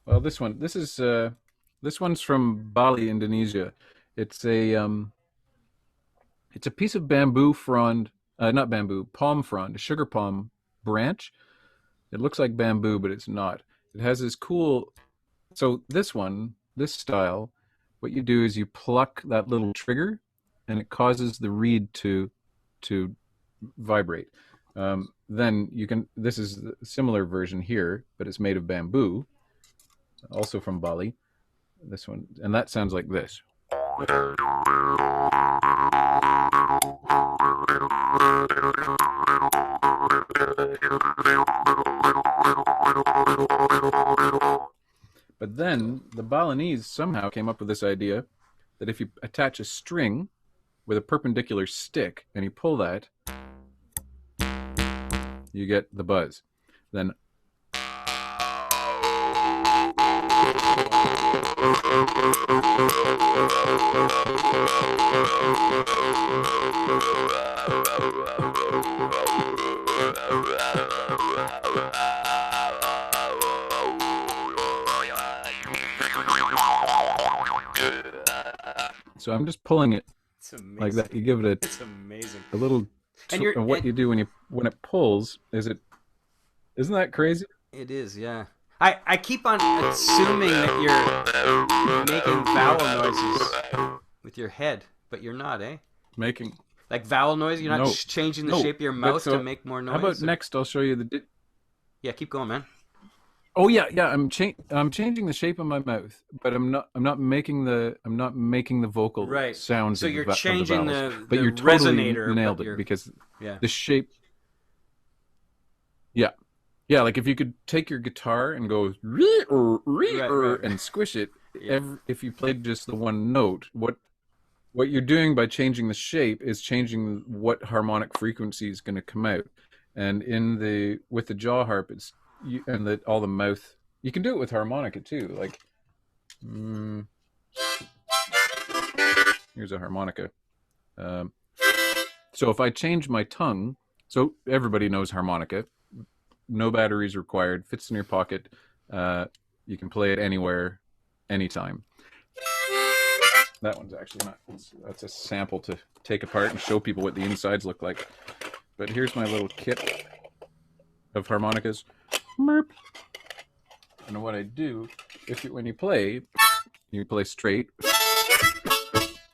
Speaker 1: well, this one. This one's from Bali, Indonesia. It's a um, it's a piece of bamboo frond, not bamboo, palm frond, a sugar palm branch. It looks like bamboo, but it's not. It has this cool. So this one, this style, what you do is you pluck that little trigger, and it causes the reed to vibrate. Then you can. This is a similar version here, but it's made of bamboo, also from Bali. This one, and that sounds like this. But then the Balinese somehow came up with this idea that if you attach a string with a perpendicular stick and you pull that, you get the buzz. Then so I'm just pulling it
Speaker 2: It's
Speaker 1: like
Speaker 2: amazing.
Speaker 1: that. You give it
Speaker 2: It's amazing.
Speaker 1: a little.
Speaker 2: And you're
Speaker 1: And what you do when it pulls is it. Isn't that crazy?
Speaker 2: it is, yeah. I keep on assuming that you're making vowel noises with your head, but you're not, eh?
Speaker 1: Making
Speaker 2: Like vowel noise, you're not
Speaker 1: no,
Speaker 2: changing the
Speaker 1: no.
Speaker 2: shape of your
Speaker 1: But
Speaker 2: mouth to
Speaker 1: so
Speaker 2: make more
Speaker 1: how
Speaker 2: noise.
Speaker 1: about next? I'll show you the.
Speaker 2: Yeah, keep going, man.
Speaker 1: Oh yeah, yeah. I'm changing the shape of my mouth, but I'm not making the vocal
Speaker 2: Right.
Speaker 1: sounds
Speaker 2: So
Speaker 1: of
Speaker 2: you're
Speaker 1: of the
Speaker 2: changing
Speaker 1: vowels.
Speaker 2: the
Speaker 1: But
Speaker 2: the
Speaker 1: you're totally
Speaker 2: resonator,
Speaker 1: nailed
Speaker 2: but
Speaker 1: it
Speaker 2: you're
Speaker 1: because
Speaker 2: yeah.
Speaker 1: the shape. Yeah, yeah. Like if you could take your guitar and go
Speaker 2: Right, right, right.
Speaker 1: and squish it,
Speaker 2: Yeah.
Speaker 1: if you played just the one note, what you're doing by changing the shape is changing what harmonic frequency is going to come out. And in the with the jaw harp, it's and all the mouth. You can do it with harmonica too. Like mm, here's a harmonica. Um, so if I change my tongue, so everybody knows harmonica. No batteries required. Fits in your pocket. Uh, you can play it anywhere, anytime. That one's actually not. That's a sample to take apart and show people what the insides look like. But here's my little kit of harmonicas. Merp. And what I do, when you play straight.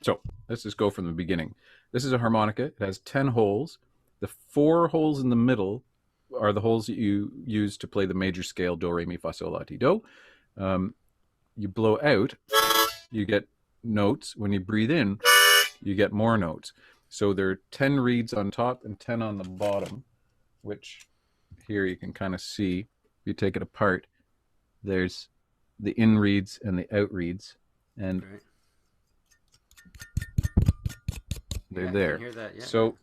Speaker 1: So let's just go from the beginning. This is a harmonica. It has 10 holes. The 4 holes in the middle are the holes that you use to play the major scale do, re, mi, fa, sol, la, ti, do. You blow out, you get notes. When you breathe in, you get more notes. So there are 10 reeds on top and 10 on the bottom, which here you can kind of see. If you take it apart, there's the in reeds and the out reeds, and
Speaker 2: Right.
Speaker 1: they're
Speaker 2: Yeah, I
Speaker 1: there.
Speaker 2: can hear that, yeah.
Speaker 1: So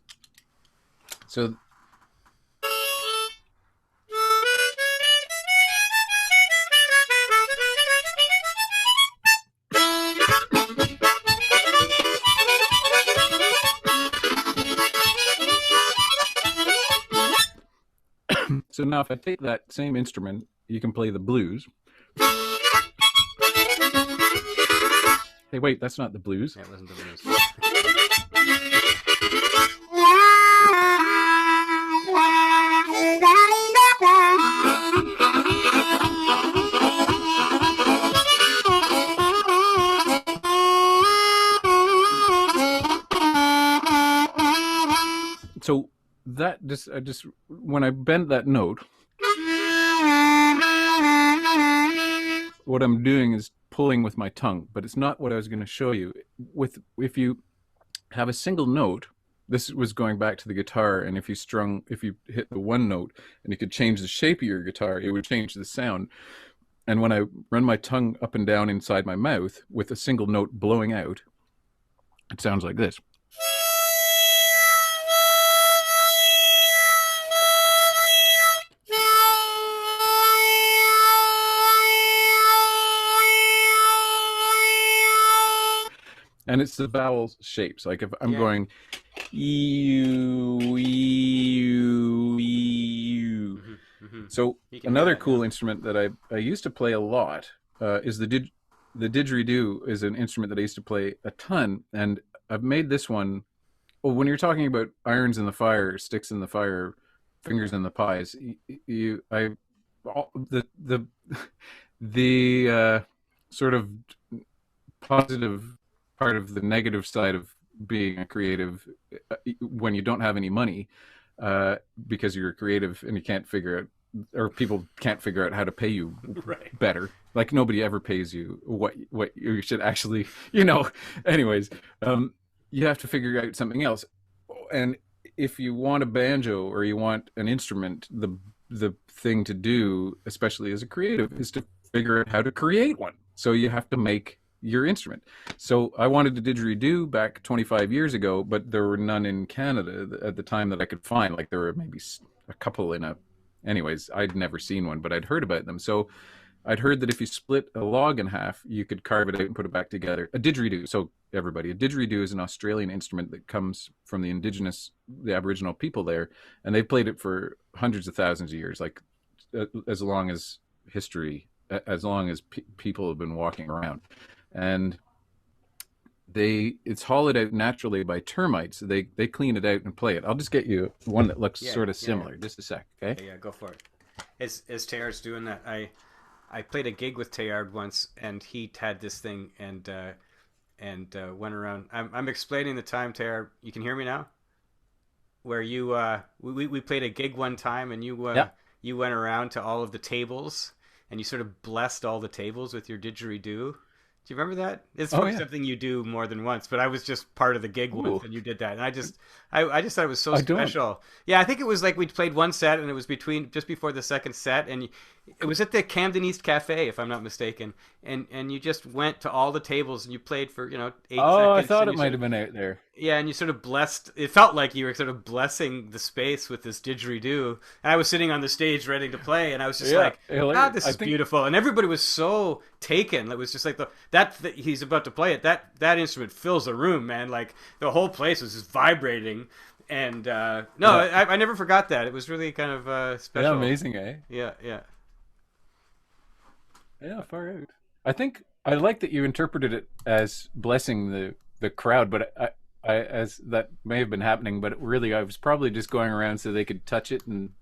Speaker 1: so now if I take that same instrument, you can play the blues. Hey, wait, that's not the blues.
Speaker 2: That wasn't the blues.
Speaker 1: So that I just when I bend that note, what I'm doing is pulling with my tongue, but it's not what I was going to show you. If you have a single note, this was going back to the guitar, and if you hit the one note and you could change the shape of your guitar, it would change the sound. And when I run my tongue up and down inside my mouth with a single note blowing out, it sounds like this. And it's the vowel shapes. Like if I'm going, ew, ew, ew. So another cool instrument that I used to play a lot is the didgeridoo. Is an instrument that I used to play a ton, and I've made this one. Well, when you're talking about irons in the fire, sticks in the fire, fingers in the pies, the sort of positive part of the negative side of being a creative when you don't have any money because you're a creative and you can't figure out, or people can't figure out how to pay you better. Like nobody ever pays you what you should actually, anyways, you have to figure out something else. And if you want a banjo or you want an instrument, the thing to do, especially as a creative, is to figure out how to create one. So you have to make your instrument. So I wanted a didgeridoo back 25 years ago, but there were none in Canada at the time that I could find. Like there were maybe a couple anyways, I'd never seen one, but I'd heard about them. So I'd heard that if you split a log in half, you could carve it out and put it back together. A didgeridoo. So everybody, a didgeridoo is an Australian instrument that comes from the Aboriginal people there. And they've played it for hundreds of thousands of years, like as long as as long as people have been walking around. And it's hollowed out naturally by termites. They clean it out and play it. I'll just get you one that looks sort of similar. Just a sec, okay?
Speaker 2: Yeah, go for it. As Teilhard's doing that, I played a gig with Teilhard once, and he had this thing and went around. I'm explaining the time, Teilhard. You can hear me now? Where you we played a gig one time, and you went around to all of the tables, and you sort of blessed all the tables with your didgeridoo. Do you remember that? It's something you do more than once, but I was just part of the gig once, and you did that, and I just thought it was so special. Yeah, I think it was like we played one set, and it was just before the second set, and it was at the Camden East Cafe, if I'm not mistaken, and you just went to all the tables and you played for 8 seconds.
Speaker 1: Oh, I thought it might have been out there.
Speaker 2: Yeah, and you sort of blessed. It felt like you were sort of blessing the space with this didgeridoo, and I was sitting on the stage ready to play, and I was just this is beautiful, and everybody was so taken. It was just like that he's about to play it. That instrument fills the room, man. Like the whole place was just vibrating. And I never forgot that. It was really kind of special.
Speaker 1: Yeah, amazing, eh?
Speaker 2: Yeah.
Speaker 1: Yeah, far out. I think I like that you interpreted it as blessing the crowd, but I as that may have been happening, but really I was probably just going around so they could touch it and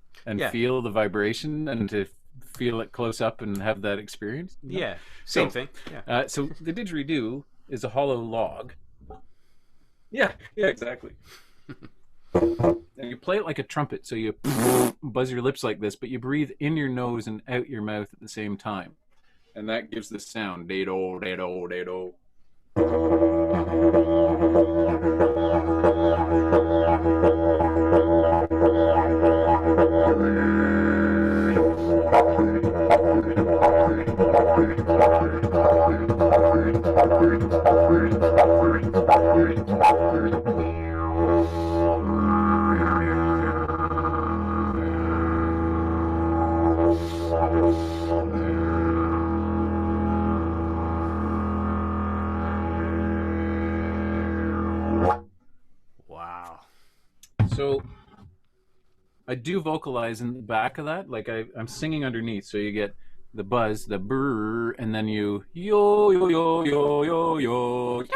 Speaker 1: feel the vibration and to feel it close up and have that experience.
Speaker 2: Yeah, same thing. Yeah.
Speaker 1: So the didgeridoo is a hollow log. Yeah, exactly. And you play it like a trumpet, so you buzz your lips like this, but you breathe in your nose and out your mouth at the same time. And that gives this sound. Dado, dado, dado. So I do vocalize in the back of that. Like I'm singing underneath, so you get the buzz, the brr, and then you yo yo yo yo yo yo yo yo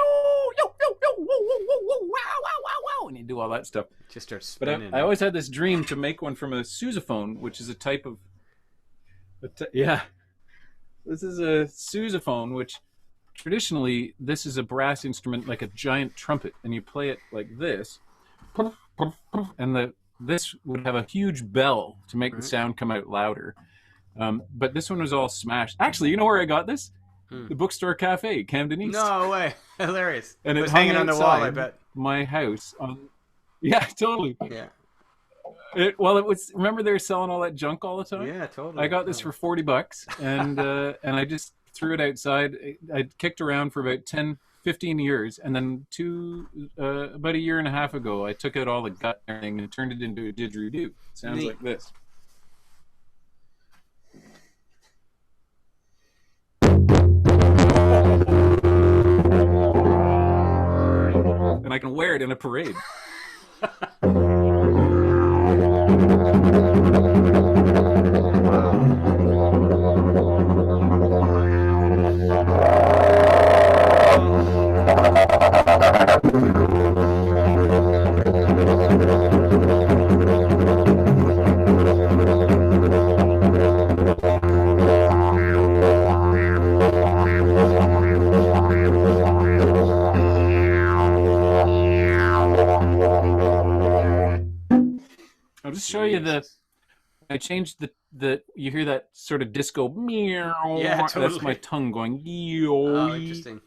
Speaker 1: yo yo woo, woo, woo, woo, wow wow wow wow, and you do all that stuff.
Speaker 2: It just starts
Speaker 1: But
Speaker 2: spinning.
Speaker 1: I always had this dream to make one from a sousaphone, which is a type of yeah. This is a sousaphone, which traditionally this is a brass instrument like a giant trumpet, and you play it like this, and this would have a huge bell to make the sound come out louder. But this one was all smashed. Actually, you know where I got this? The Bookstore Cafe, Camden East.
Speaker 2: No way. Hilarious.
Speaker 1: And
Speaker 2: it
Speaker 1: it
Speaker 2: was
Speaker 1: hung
Speaker 2: hanging on the wall, I bet.
Speaker 1: my house. Yeah, totally.
Speaker 2: Yeah.
Speaker 1: It was. Remember they were selling all that junk all the time.
Speaker 2: Yeah, totally.
Speaker 1: I got this for $40, and and I just threw it outside. I kicked around for about 10, 15 years, and then about a year and a half ago, I took out all the gut and everything and turned it into a didgeridoo. It sounds like this. And I can wear it in a parade. I'll just show you I changed the you hear that sort of disco meow.
Speaker 2: Yeah, totally.
Speaker 1: That's my tongue going
Speaker 2: Oh, interesting.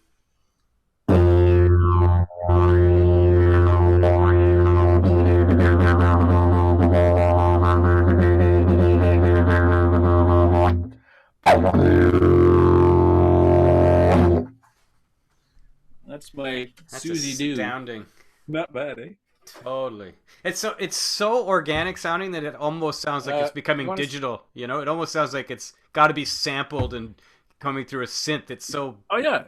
Speaker 1: That's my
Speaker 2: That's
Speaker 1: Susie Doo.
Speaker 2: astounding.
Speaker 1: Not bad, eh?
Speaker 2: Totally. It's so organic sounding that it almost sounds like it's becoming digital. You know, it almost sounds like it's got to be sampled and coming through a synth. It's so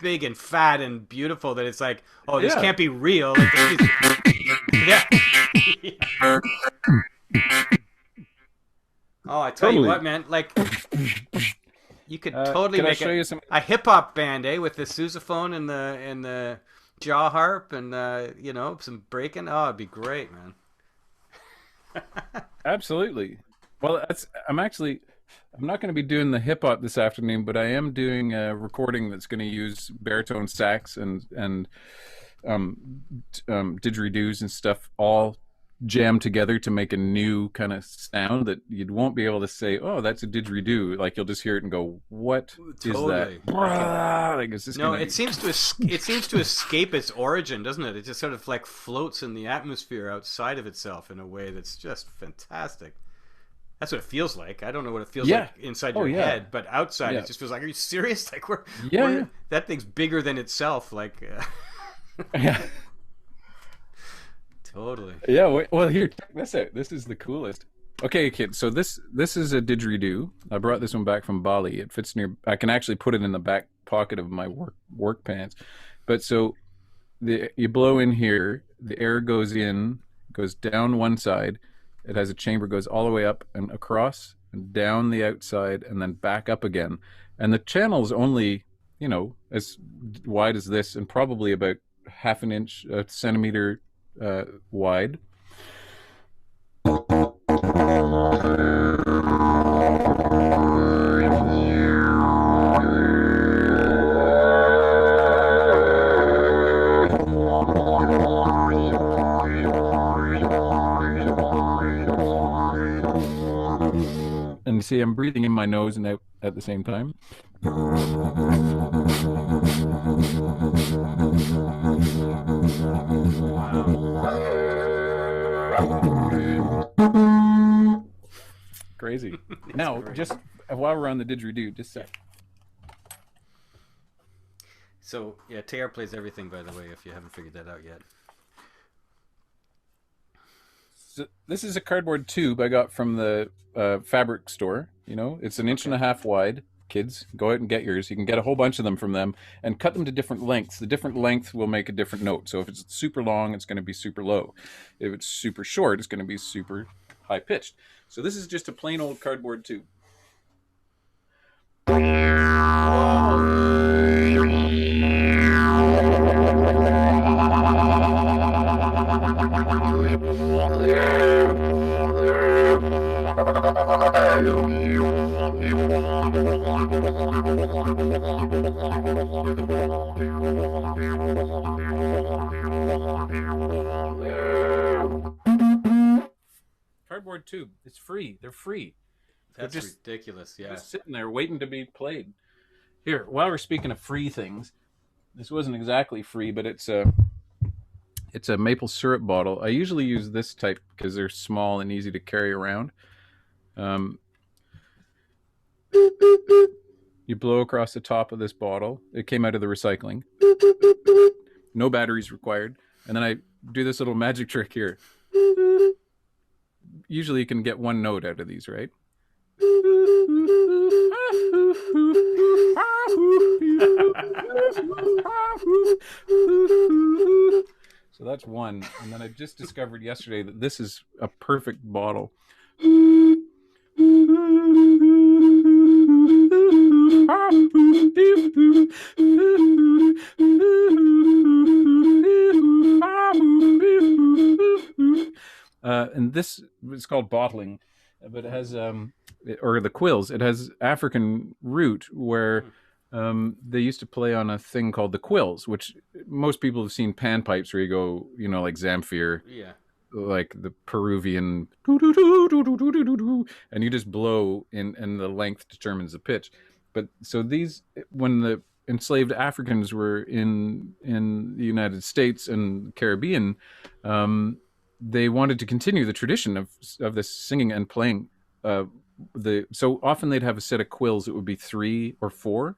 Speaker 2: big and fat and beautiful that it's like, oh, this can't be real. Like, yeah. Oh, I tell you what, man. Like, you could totally make a hip hop band, with the sousaphone and the jaw harp and some breaking. Oh, it'd be great, man.
Speaker 1: Absolutely. Well, I'm not going to be doing the hip hop this afternoon, but I am doing a recording that's going to use baritone sax and didgeridoos and stuff all jammed together to make a new kind of sound that you won't be able to say, oh, that's a didgeridoo. Like you'll just hear it and go, what is that? Like, is this
Speaker 2: it seems to escape its origin, doesn't it? It just sort of like floats in the atmosphere outside of itself in a way that's just fantastic. That's what it feels like. I don't know what it feels like inside your head, but outside it just feels like, are you serious? Like that thing's bigger than itself. Like,
Speaker 1: yeah.
Speaker 2: Totally.
Speaker 1: Yeah. Well, here, check this out. This is the coolest. Okay, kid. So this is a didgeridoo. I brought this one back from Bali. It fits near. I can actually put it in the back pocket of my work pants. But so you blow in here. The air goes down one side. It has a chamber, goes all the way up and across and down the outside, and then back up again. And the channel's only as wide as this, and probably about half an inch, a centimeter. Wide. And you see, I'm breathing in my nose and out at the same time. Crazy. Now, just while we're on the didgeridoo, just a sec.
Speaker 2: So, yeah, Teilhard plays everything, by the way, if you haven't figured that out yet.
Speaker 1: So this is a cardboard tube I got from the fabric store. It's an inch and a half wide. Kids, go out and get yours. You can get a whole bunch of them from them and cut them to different lengths. The different length will make a different note. So if it's super long, it's going to be super low. If it's super short, it's going to be super high pitched. So this is just a plain old cardboard tube. Cardboard tube. It's free. They're free.
Speaker 2: That's just ridiculous. Yeah.
Speaker 1: Just sitting there waiting to be played. Here, while we're speaking of free things, this wasn't exactly free, but it's a maple syrup bottle. I usually use this type because they're small and easy to carry around. You blow across the top of this bottle. It came out of the recycling. No batteries required. And then I do this little magic trick here. Usually you can get one note out of these, right? So that's one. And then I just discovered yesterday that this is a perfect bottle. And this is called bottling, but it has or the quills. It has African root where they used to play on a thing called the quills, which most people have seen panpipes where you go, like Zamfir, like the Peruvian, and you just blow and the length determines the pitch. But so these, when the enslaved Africans were in the United States and Caribbean, they wanted to continue the tradition of this singing and playing. So often they'd have a set of quills that would be 3 or 4,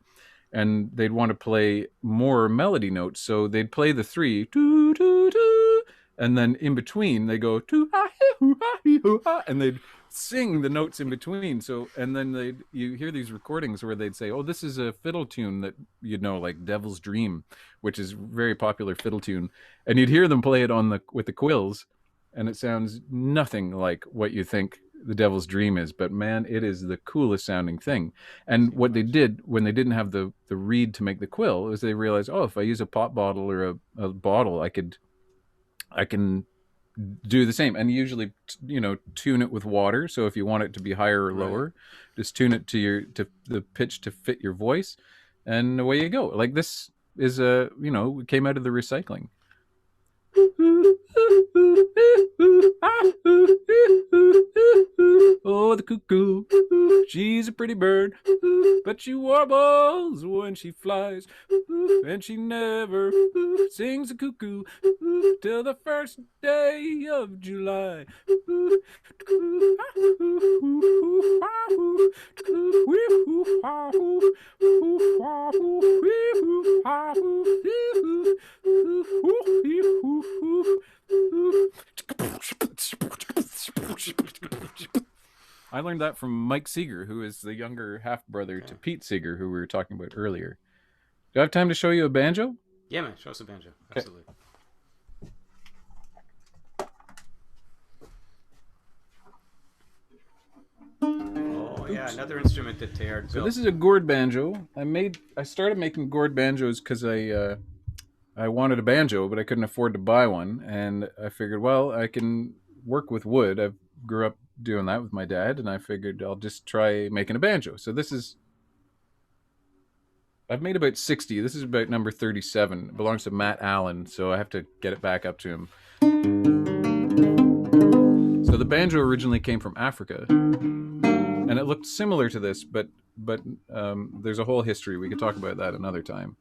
Speaker 1: and they'd want to play more melody notes. So they'd play the 3, doo, doo, doo, and then in between they go, doo, ah, hoo, ah, hoo, ah, and they'd sing the notes in between. So, and then you hear these recordings where they'd say, oh, this is a fiddle tune that like Devil's Dream, which is a very popular fiddle tune, and you'd hear them play it with the quills, and it sounds nothing like what you think the Devil's Dream is, but man, it is the coolest sounding thing. And what they did when they didn't have the reed to make the quill is they realized, oh, if I use a pop bottle or a bottle, I can do the same. And usually, tune it with water. So if you want it to be higher or lower, just tune it to the pitch to fit your voice, and away you go. Like this is it came out of the recycling. Oh, the cuckoo, she's a pretty bird, but she warbles when she flies, and she never sings a cuckoo till the first day of July. I learned that from Mike Seeger, who is the younger half-brother to Pete Seeger, who we were talking about earlier. Do I have time to show you a banjo?
Speaker 2: Yeah, man. Show us a banjo. Absolutely. Oh, yeah. Another instrument that Teilhard built.
Speaker 1: So this is a gourd banjo. I started making gourd banjos because I wanted a banjo, but I couldn't afford to buy one. And I figured, well, I can work with wood. I grew up doing that with my dad, and I figured I'll just try making a banjo. So I've made about 60. This is about number 37. It belongs to Matt Allen, so I have to get it back up to him. So the banjo originally came from Africa, and it looked similar to this, but there's a whole history. We could talk about that another time.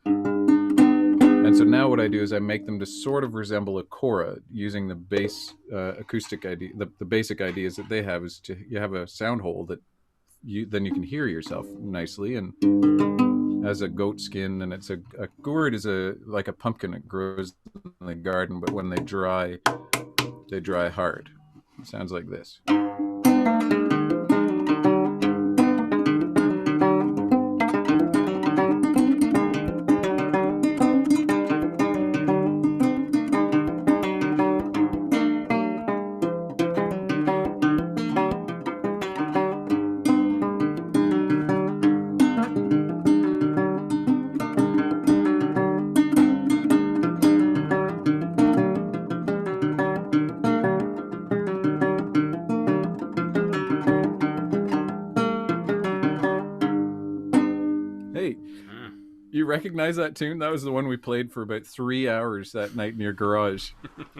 Speaker 1: And so now what I do is I make them to sort of resemble a kora, using the bass acoustic idea. The basic idea is that they have is you have a sound hole that then you can hear yourself nicely, and has a goat skin, and it's a gourd is like a pumpkin. It grows in the garden, but when they dry hard. It sounds like this. You recognize that tune? That was the one we played for about 3 hours that night in your garage.
Speaker 2: I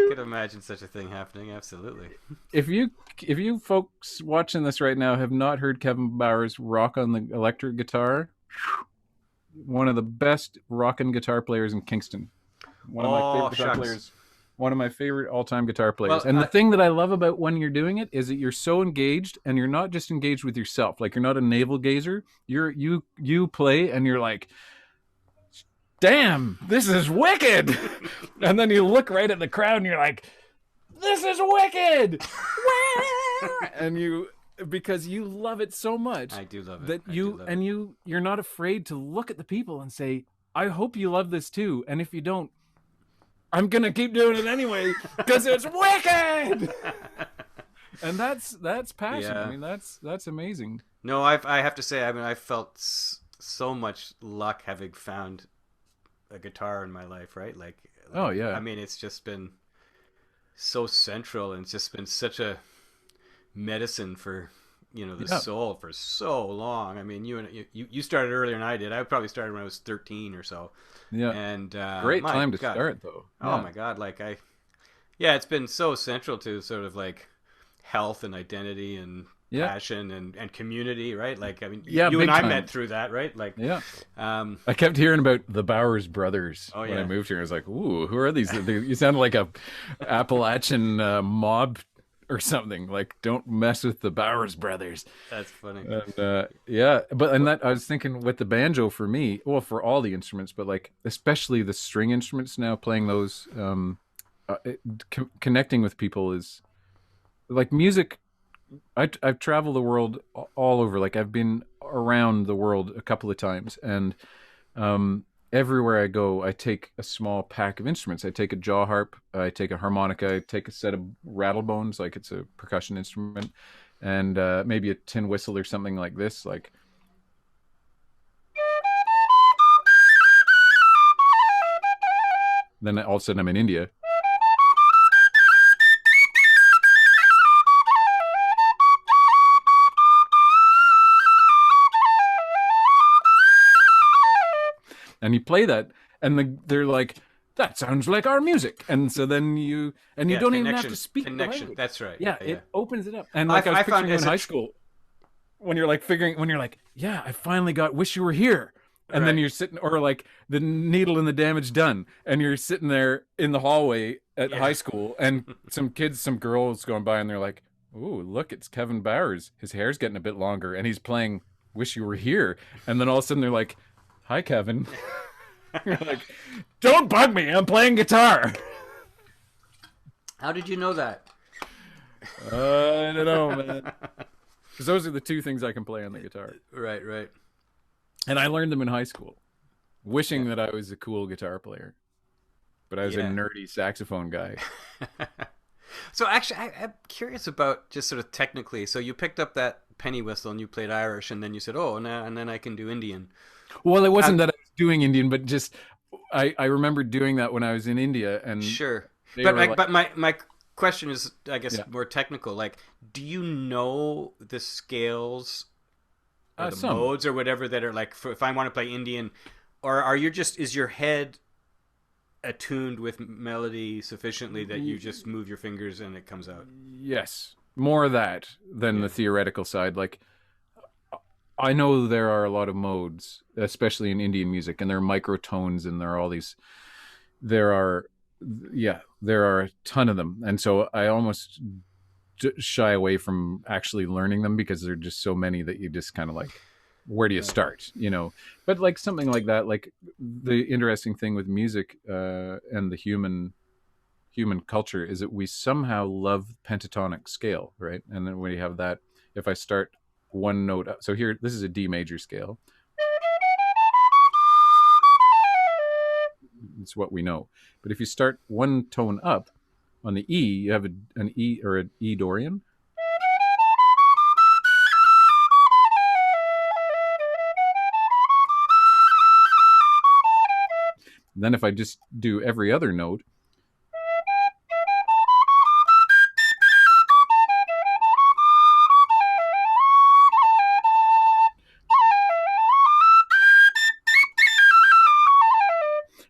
Speaker 2: could imagine such a thing happening. Absolutely.
Speaker 1: If you folks watching this right now have not heard Kevin Bowers rock on the electric guitar, one of the best rockin' guitar players in Kingston. One of my
Speaker 2: Oh,
Speaker 1: favorite guitar
Speaker 2: shucks.
Speaker 1: players. One of my favorite all-time guitar players.
Speaker 2: Well,
Speaker 1: And the thing that I love about when you're doing it is that you're so engaged, and you're not just engaged with yourself. Like, you're not a navel gazer. You play and you're like, damn, this is wicked. And then you look right at the crowd and you're like, this is wicked. And because you love it so much,
Speaker 2: I do love it.
Speaker 1: that you're not afraid to look at the people and say, I hope you love this too. And if you don't, I'm gonna keep doing it anyway because it's wicked. And that's passion.
Speaker 2: Yeah.
Speaker 1: I mean, that's amazing.
Speaker 2: No, I have to say, I mean, I felt so much luck having found a guitar in my life, right? Like,
Speaker 1: Oh yeah.
Speaker 2: I mean, it's just been so central, and it's just been such a medicine for the
Speaker 1: Yeah.
Speaker 2: soul for so long. I mean, you started earlier than I did. I probably started when I was 13 or so,
Speaker 1: Yeah.
Speaker 2: and
Speaker 1: Great
Speaker 2: my
Speaker 1: time to
Speaker 2: God.
Speaker 1: start though.
Speaker 2: Oh
Speaker 1: Yeah.
Speaker 2: my God, like yeah, it's been so central to sort of like health and identity and
Speaker 1: Yeah.
Speaker 2: passion and community, right? Like, I mean,
Speaker 1: Yeah,
Speaker 2: you and
Speaker 1: big
Speaker 2: I
Speaker 1: time.
Speaker 2: met through that, right? Like,
Speaker 1: Yeah.
Speaker 2: um,
Speaker 1: I kept hearing about the Bowers brothers
Speaker 2: Oh,
Speaker 1: when I
Speaker 2: yeah.
Speaker 1: moved here. I was like, "Ooh, who are these?" You sound like a Appalachian mob or something. Like, don't mess with the Bowers brothers.
Speaker 2: that's funny.
Speaker 1: And yeah, and that I was thinking with the banjo for me, well, for all the instruments, but like especially the string instruments now, playing those, connecting with people is like music. I've traveled the world all over. Like, I've been around the world a couple of times, and everywhere I go, I take a small pack of instruments. I take a jaw harp, I take a harmonica, I take a set of rattle bones, like it's a percussion instrument, and maybe a tin whistle or something like this. Like, then all of a sudden I'm in India. And you play that, and they're like, "That sounds like our music." And so then you
Speaker 2: Yeah,
Speaker 1: don't even have to
Speaker 2: connection,
Speaker 1: speak the
Speaker 2: connection.
Speaker 1: language.
Speaker 2: That's right.
Speaker 1: Yeah,
Speaker 2: Yeah.
Speaker 1: it opens it up. And like I was
Speaker 2: I found
Speaker 1: picturing you in
Speaker 2: as a
Speaker 1: high school, when you're like, "Yeah, I finally got Wish You Were Here." And then
Speaker 2: Right.
Speaker 1: you're sitting, or like The Needle and the Damage Done, and you're sitting there in the hallway at
Speaker 2: Yeah.
Speaker 1: high school, and some girls going by, and they're like, "Ooh, look, it's Kevin Bowers. His hair's getting a bit longer, and he's playing Wish You Were Here." And then all of a sudden they're like, "Hi, Kevin." You're like, "Don't bug me. I'm playing guitar."
Speaker 2: How did you know that?
Speaker 1: I don't know, man. Because those are the two things I can play on the guitar,
Speaker 2: Right, right.
Speaker 1: and I learned them in high school, wishing that I was a cool guitar player, but I was a
Speaker 2: Yeah.
Speaker 1: nerdy saxophone guy.
Speaker 2: So actually, I'm curious about just sort of technically. So you picked up that penny whistle and you played Irish, and then you said, "Oh, and then I can do Indian."
Speaker 1: Well, it wasn't that I was doing Indian, but just I remember doing that when I was in India, and
Speaker 2: Sure,
Speaker 1: they
Speaker 2: but
Speaker 1: were like,
Speaker 2: my question is, I guess,
Speaker 1: Yeah.
Speaker 2: more technical. Like, do you know the scales or the
Speaker 1: some.
Speaker 2: modes or whatever that are like, if I want to play Indian, or are you just, is your head attuned with melody sufficiently that you just move your fingers and it comes out?
Speaker 1: Yes, more of that than the theoretical side. Like, I know there are a lot of modes, especially in Indian music, and there are microtones, and there are all these. There are, yeah, there are a ton of them, and so I almost shy away from actually learning them because there are just so many that you just kind of like, where do you start? But like something like that, like the interesting thing with music and the human culture is that we somehow love pentatonic scale, right? And then when you have that, if I start one note up, so here, this is a D major scale. It's what we know. But if you start one tone up on the E, you have an E or an E Dorian. Then if I just do every other note,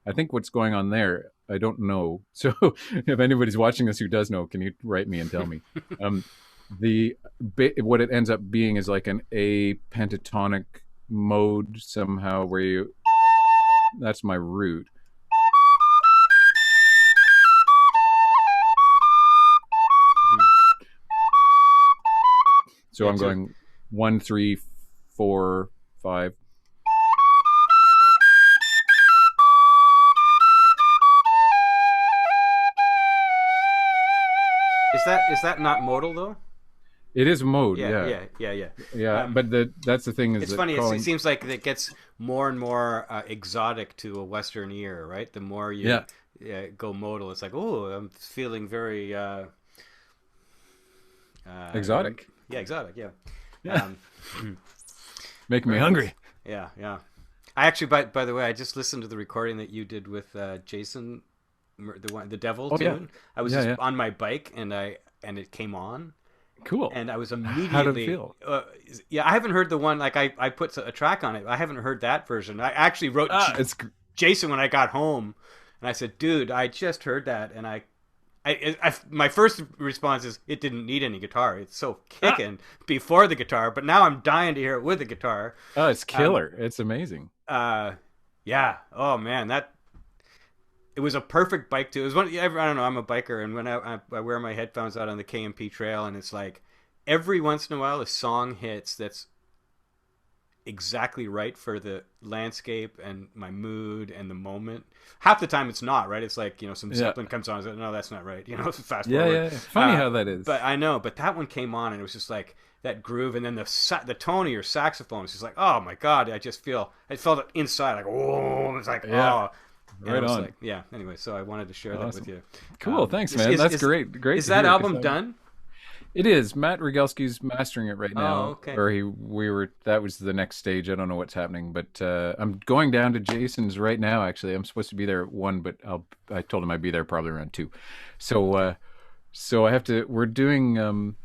Speaker 1: I think what's going on there, I don't know. So if anybody's watching this who does know, can you write me and tell me? Um, the what it ends up being is like an a pentatonic mode somehow where you that's my root.
Speaker 2: Mhm.
Speaker 1: So
Speaker 2: Yeah,
Speaker 1: I'm
Speaker 2: too.
Speaker 1: going 1, 3, 4, 5.
Speaker 2: Is that not modal though?
Speaker 1: It is mode,
Speaker 2: Yeah,
Speaker 1: yeah,
Speaker 2: yeah, yeah, yeah.
Speaker 1: yeah.
Speaker 2: Um,
Speaker 1: But that's the thing is
Speaker 2: it's
Speaker 1: that
Speaker 2: funny. It
Speaker 1: calling,
Speaker 2: seems like it gets more and more exotic to a Western ear, right? The more you
Speaker 1: yeah,
Speaker 2: go modal, it's like, oh, I'm feeling very,
Speaker 1: exotic.
Speaker 2: yeah, exotic. Yeah,
Speaker 1: Yeah,
Speaker 2: um,
Speaker 1: making me
Speaker 2: very nice.
Speaker 1: hungry.
Speaker 2: Yeah, yeah. I actually, by the way, I just listened to the recording that you did with Jason, the Devil
Speaker 1: Oh yeah,
Speaker 2: tune. I was
Speaker 1: yeah,
Speaker 2: just
Speaker 1: yeah.
Speaker 2: on my bike and it came on,
Speaker 1: Cool.
Speaker 2: and I was
Speaker 1: How did it
Speaker 2: immediately
Speaker 1: feel?
Speaker 2: yeah. I haven't heard the one like I put a track on it. I haven't heard that version. I actually wrote
Speaker 1: Ah,
Speaker 2: Jason when I got home, and I said, "Dude, I just heard that," and my first response is it didn't need any guitar. It's so
Speaker 1: ah,
Speaker 2: kicking before the guitar, but now I'm dying to hear it with the guitar.
Speaker 1: oh, it's
Speaker 2: Um,
Speaker 1: killer. It's amazing.
Speaker 2: uh, yeah. Oh man, that it was a perfect bike too. It was one. I don't know. I'm a biker, and when I wear my headphones out on the KMP trail, and it's like every once in a while a song hits that's exactly right for the landscape and my mood and the moment. Half the time it's not right. It's like some
Speaker 1: Yeah,
Speaker 2: Zeppelin comes on. It's like, no, that's not right. Fast
Speaker 1: yeah,
Speaker 2: forward.
Speaker 1: yeah. Funny
Speaker 2: Uh,
Speaker 1: how that is.
Speaker 2: but I know. But that one came on and it was just like that groove, and then the tone of your saxophone was just like, oh my god! I felt it inside like oh, it's like
Speaker 1: Yeah,
Speaker 2: oh, and I
Speaker 1: right
Speaker 2: was
Speaker 1: on.
Speaker 2: like yeah. Anyway, so I wanted to share that with
Speaker 1: Awesome.
Speaker 2: you.
Speaker 1: Cool. Thanks,
Speaker 2: Is
Speaker 1: man.
Speaker 2: is
Speaker 1: That's
Speaker 2: is,
Speaker 1: great. Great
Speaker 2: is
Speaker 1: to
Speaker 2: that
Speaker 1: hear.
Speaker 2: album done?
Speaker 1: It is. Matt Rogalski's mastering it right
Speaker 2: Oh,
Speaker 1: now,
Speaker 2: okay.
Speaker 1: or we were. That was the next stage. I don't know what's happening, but I'm going down to Jason's right now. Actually, I'm supposed to be there at 1, but I told him I'd be there probably around 2. So
Speaker 2: Okay.
Speaker 1: so I have to. We're doing.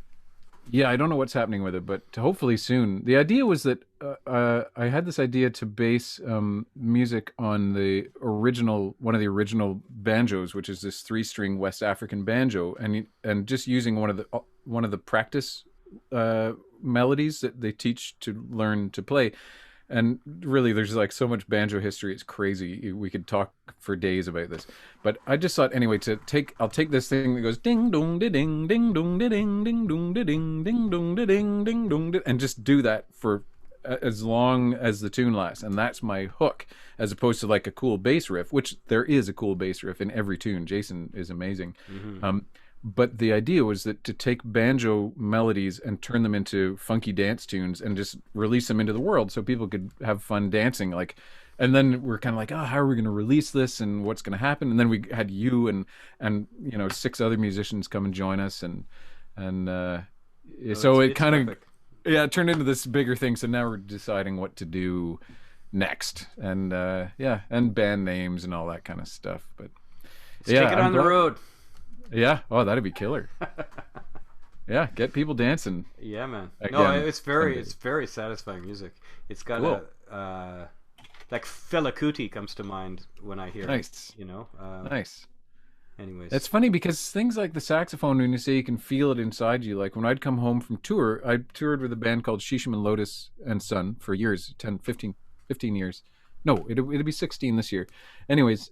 Speaker 1: Yeah, I don't know what's happening with it, but hopefully soon. The idea was that I had this idea to base music on the original, one of the original banjos, which is this 3-string West African banjo, and just using one of the practice melodies that they teach to learn to play. And really, there's like so much banjo history; it's crazy. We could talk for days about this. But I just thought anyway I'll take this thing that goes ding dong de ding ding dong de ding ding dong de ding ding dong de ding ding dong and just do that for as long as the tune lasts, and that's my hook, as opposed to like a cool bass riff, which there is a cool bass riff in every tune. Jason is amazing.
Speaker 2: Mm-hmm.
Speaker 1: But the idea was that to take banjo melodies and turn them into funky dance tunes and just release them into the world so people could have fun dancing. Like, and then we're kind of like, oh, how are we going to release this and what's going to happen? And then we had you and 6 other musicians come and join us, and
Speaker 2: Oh,
Speaker 1: so it
Speaker 2: it's
Speaker 1: kind of
Speaker 2: perfect.
Speaker 1: yeah, it turned into this bigger thing. So now we're deciding what to do next, and yeah, and band names and all that kind of stuff. But
Speaker 2: Let's
Speaker 1: yeah,
Speaker 2: take it
Speaker 1: I'm
Speaker 2: on the
Speaker 1: glad.
Speaker 2: road.
Speaker 1: Yeah, oh, that'd be killer. Yeah, get people dancing
Speaker 2: Yeah, man. No,
Speaker 1: again someday.
Speaker 2: it's very satisfying music. It's got
Speaker 1: Cool.
Speaker 2: like Fela Kuti comes to mind when I hear it.
Speaker 1: Nice.
Speaker 2: You know.
Speaker 1: Nice.
Speaker 2: Anyways.
Speaker 1: It's funny because things like the saxophone, when you say you can feel it inside you, like when I'd come home from tour, I toured with a band called Shisham and Lotus and Son for years, 10, 15 years. No, it'll be 16 this year. Anyways,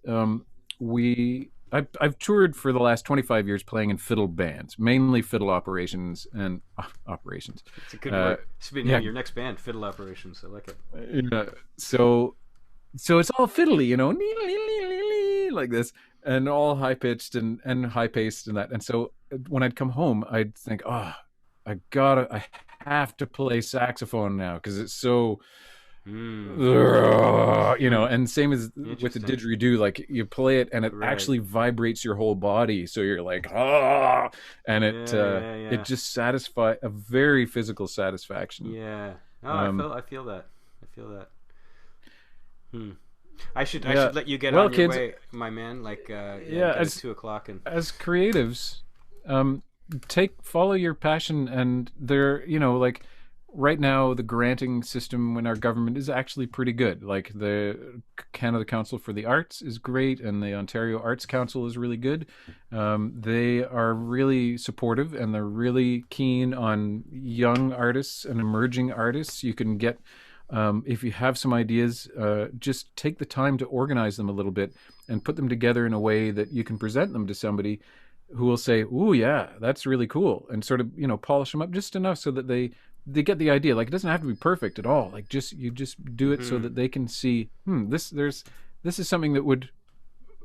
Speaker 1: I've toured for the last 25 years playing in fiddle bands, mainly fiddle operations and operations.
Speaker 2: It's a good
Speaker 1: Uh,
Speaker 2: word. This should be
Speaker 1: yeah,
Speaker 2: your next band, Fiddle Operations. I like it.
Speaker 1: yeah. So it's all fiddly, like this, and all high pitched and high paced and that. And so when I'd come home, I'd think, oh, I have to play saxophone now because it's so,
Speaker 2: Hmm.
Speaker 1: and same as with the
Speaker 2: Interesting.
Speaker 1: didgeridoo, like you play it and it
Speaker 2: Right.
Speaker 1: actually vibrates your whole body, so you're like, ah, and
Speaker 2: Yeah, yeah,
Speaker 1: it
Speaker 2: yeah.
Speaker 1: just satisfy a very physical satisfaction.
Speaker 2: Yeah. Oh,
Speaker 1: Um,
Speaker 2: I feel that. I feel that. Hmm. I
Speaker 1: yeah.
Speaker 2: should let you get
Speaker 1: Well,
Speaker 2: on your
Speaker 1: kids,
Speaker 2: way, my man. Like yeah,
Speaker 1: yeah,
Speaker 2: get at 2 o'clock and
Speaker 1: as creatives, um, follow your passion, and they're like right now the granting system in our government is actually pretty good. Like the Canada Council for the Arts is great, and the Ontario Arts Council is really good. They are really supportive, and they're really keen on young artists and emerging artists. You can get if you have some ideas, just take the time to organize them a little bit and put them together in a way that you can present them to somebody who will say, "Ooh, yeah, that's really cool," and sort of polish them up just enough so that they get the idea. Like it doesn't have to be perfect at all. Like you just do it so that they can see, this is something that would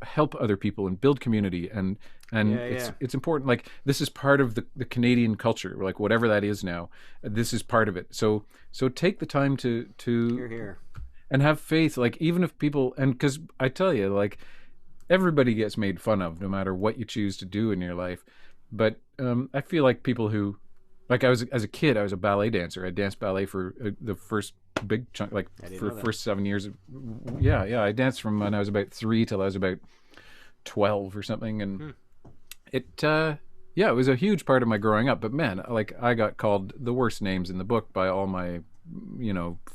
Speaker 1: help other people and build community, and it's important. Like this is part of the Canadian culture, like whatever that is now. This is part of it. So take the time to
Speaker 2: Here.
Speaker 1: and have faith. Like even if people, and because I tell you, like everybody gets made fun of no matter what you choose to do in your life. But I feel like people who, like as a kid, I was a ballet dancer. I danced ballet for the first big chunk, like for the first 7 years. Yeah. I danced from when I was about 3 till I was about 12 or something. And it was a huge part of my growing up. But man, like I got called the worst names in the book by all my,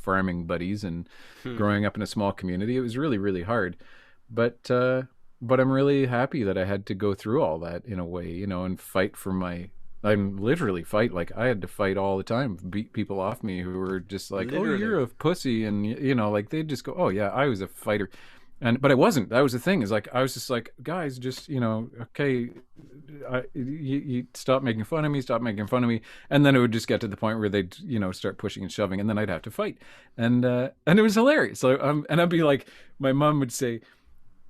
Speaker 1: farming buddies, and growing up in a small community, it was really, really hard. But I'm really happy that I had to go through all that in a way, and fight for I'm literally fight. Like I had to fight all the time, beat people off me who were just like, literally. "Oh, you're a pussy," and like they'd just go, "Oh yeah, I was a fighter," but I wasn't. That was the thing. Is like I was just like, guys, just okay, you stop making fun of me, and then it would just get to the point where they'd start pushing and shoving, and then I'd have to fight, and it was hilarious. So and I'd be like, my mom would say.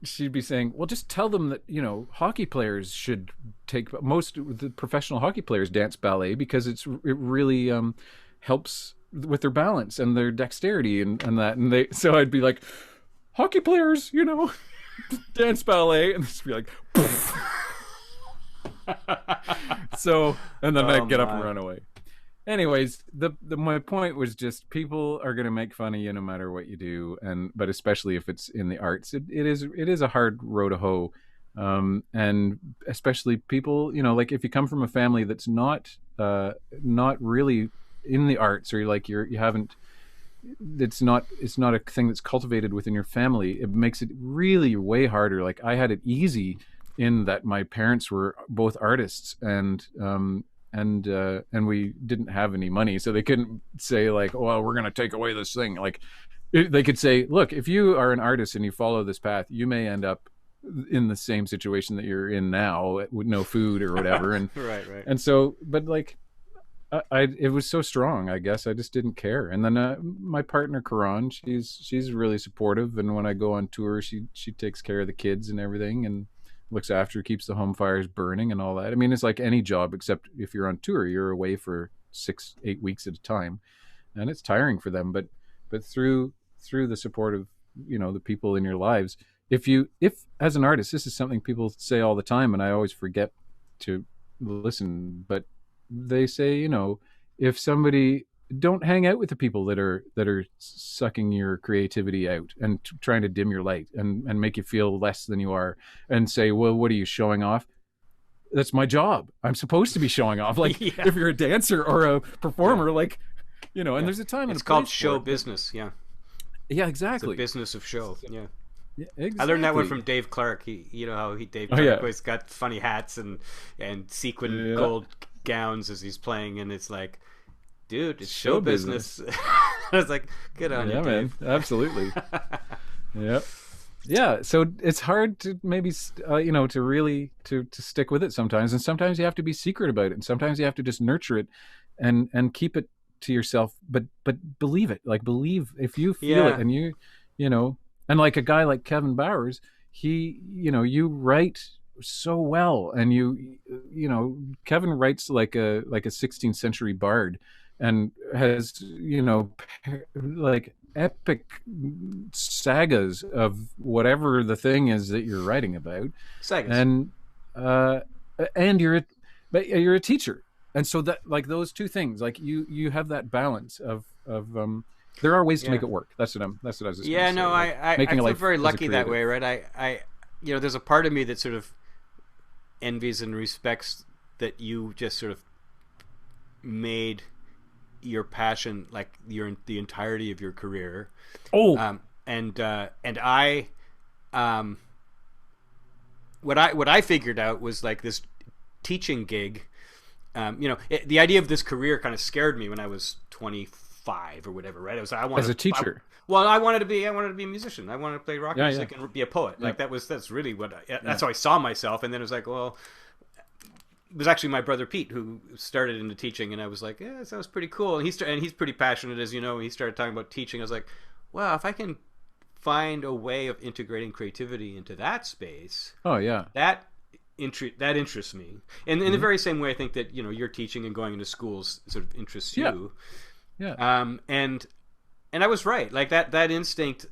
Speaker 1: She'd be saying, "Well, just tell them that hockey players should most of the professional hockey players dance ballet because it really helps with their balance and their dexterity and that." And so I'd be like, "Hockey players, dance ballet," and just be like, so, and then I'd get up and run away. Anyways, my point was just people are going to make fun of you no matter what you do, but especially if it's in the arts, it is a hard row to hoe, and especially people, like if you come from a family that's not really in the arts, or you haven't, it's not a thing that's cultivated within your family. It makes it really way harder. Like I had it easy in that my parents were both artists, and we didn't have any money, so they couldn't say like, "Oh, well, we're going to take away this thing." Like they could say, "Look, if you are an artist and you follow this path, you may end up in the same situation that you're in now with no food or whatever." And
Speaker 2: right.
Speaker 1: And so, but like, it was so strong. I guess I just didn't care. And then my partner Karan, she's really supportive, and when I go on tour, she takes care of the kids and everything, and looks after, keeps the home fires burning and all that. I mean, it's like any job, except if you're on tour, you're away for 6-8 weeks at a time, and it's tiring for them. But through the support of the people in your lives, if as an artist, this is something people say all the time, and I always forget to listen, but they say, if somebody, don't hang out with the people that are sucking your creativity out and trying to dim your light and make you feel less than you are, and say, "Well, what are you showing off?" That's my job. I'm supposed to be showing off. Like if you're a dancer or a performer, like, and there's a time.
Speaker 2: It's called show business. Yeah.
Speaker 1: Yeah, exactly.
Speaker 2: It's a business of show. Yeah.
Speaker 1: Yeah, exactly.
Speaker 2: I learned that one from Dave Clark. Dave Clark always got funny hats and sequin gold gowns as he's playing, and it's like, dude, it's show business. I was like, good on you, Dave.
Speaker 1: Man. Absolutely. Yep. Yeah. So it's hard to maybe, to really to stick with it sometimes. And sometimes you have to be secret about it. And sometimes you have to just nurture it and keep it to yourself. But believe it. Like believe if you feel it, and and like a guy like Kevin Bowers, he, you write so well, and Kevin writes like a 16th century bard, and has like epic sagas of whatever the thing is that you're writing about.
Speaker 2: Sagas.
Speaker 1: And you're a teacher, and so that, like, those two things, like you have that balance of there are ways to make it work. That's what I was just
Speaker 2: I feel very lucky that way, right? I there's a part of me that sort of envies and respects that you just sort of made your passion, like the entirety of your career.
Speaker 1: Oh,
Speaker 2: And I, um, what I figured out was like this teaching gig. The idea of this career kind of scared me when I was 25 or whatever. Right? I
Speaker 1: as
Speaker 2: wanted
Speaker 1: a teacher.
Speaker 2: well, I wanted to be a musician. I wanted to play rock
Speaker 1: Yeah,
Speaker 2: music and be a poet.
Speaker 1: yeah,
Speaker 2: Like that's really
Speaker 1: yeah,
Speaker 2: that's how I saw myself. And then it was like, well, it was actually my brother Pete who started into teaching, and I was like, yeah, that sounds pretty cool. And he's pretty passionate, as you know. He started talking about teaching. I was like, wow, if I can find a way of integrating creativity into that space,
Speaker 1: Oh, yeah.
Speaker 2: that that interests me. And in the
Speaker 1: Hmm.
Speaker 2: very same way, I think that your teaching and going into schools sort of interests
Speaker 1: Yeah,
Speaker 2: you.
Speaker 1: yeah.
Speaker 2: And I was right, like that instinct,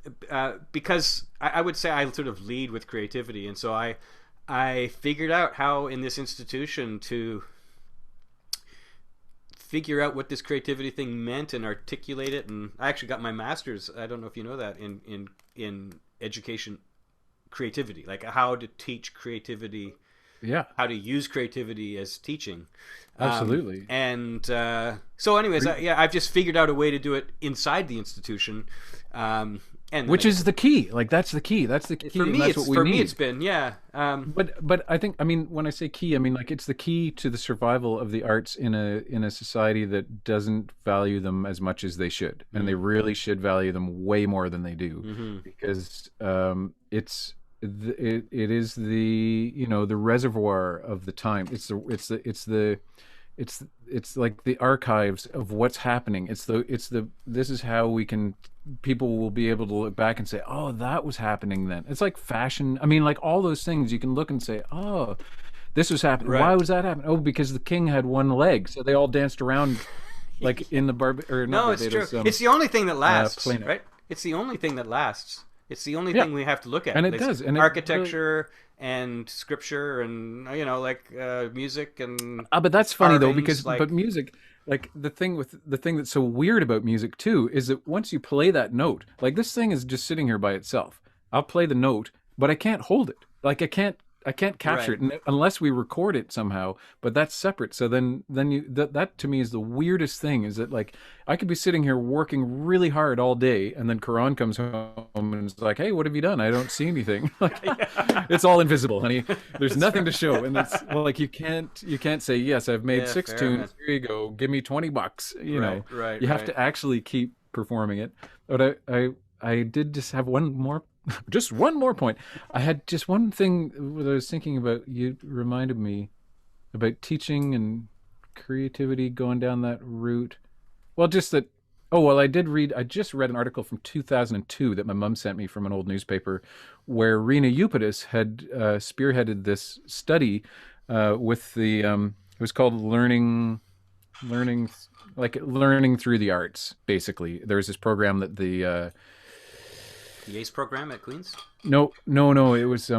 Speaker 2: because I would say I sort of lead with creativity, and so I figured out how in this institution to figure out what this creativity thing meant and articulate it. And I actually got my master's. I don't know if you know that in education creativity, like how to teach creativity,
Speaker 1: Yeah,
Speaker 2: how to use creativity as teaching.
Speaker 1: absolutely.
Speaker 2: So, anyways, I've just figured out a way to do it inside the institution, and
Speaker 1: Which is the key. Like that's the key. That's the key,
Speaker 2: for
Speaker 1: and
Speaker 2: me,
Speaker 1: that's what we need.
Speaker 2: it's been
Speaker 1: But I think, I mean, when I say key, I mean like it's the key to the survival of the arts in a society that doesn't value them as much as they should, and they really should value them way more than they do, because it is the, the reservoir of the time. It's like the archives of what's happening. This is how people will be able to look back and say, oh, that was happening then. It's like fashion. I mean, like all those things you can look and say, oh, this was happening.
Speaker 2: right.
Speaker 1: Why was that happening? Oh, because the king had one leg, so they all danced around like in the or not
Speaker 2: No, it's true.
Speaker 1: Barbados,
Speaker 2: It's the only thing that lasts,
Speaker 1: Plano.
Speaker 2: right? It's the only thing that lasts. It's the only
Speaker 1: Yeah,
Speaker 2: thing we have to look at.
Speaker 1: and it
Speaker 2: It's
Speaker 1: does, and it really.
Speaker 2: architecture and scripture and music and
Speaker 1: But that's funny though,
Speaker 2: carvings.
Speaker 1: because but music, like the thing that's so weird about music too, is that once you play that note, like this thing is just sitting here by itself. I'll play the note, but I can't hold it. Like I can't capture
Speaker 2: Right.
Speaker 1: it unless we record it somehow. But that's separate. So then that to me is the weirdest thing. Is that like I could be sitting here working really hard all day, and then Karan comes home and is like, "Hey, what have you done? I don't see anything." Like it's all invisible, honey. There's nothing to show, and it's well, like you can't say yes. I've made
Speaker 2: Yeah,
Speaker 1: six
Speaker 2: fair
Speaker 1: tunes.
Speaker 2: enough.
Speaker 1: Here you go. Give me $20.
Speaker 2: Right,
Speaker 1: You have
Speaker 2: right.
Speaker 1: to actually keep performing it. But I did just have one more, just one more point. I had just one thing that I was thinking about. You reminded me about teaching and creativity going down that route. Well, just that. Oh, well, I just read an article from 2002 that my mom sent me from an old newspaper where Rena Eupitis had spearheaded this study with it was called learning, like learning through the arts, basically. There was this program that
Speaker 2: The ACE program at Queens.
Speaker 1: no, it was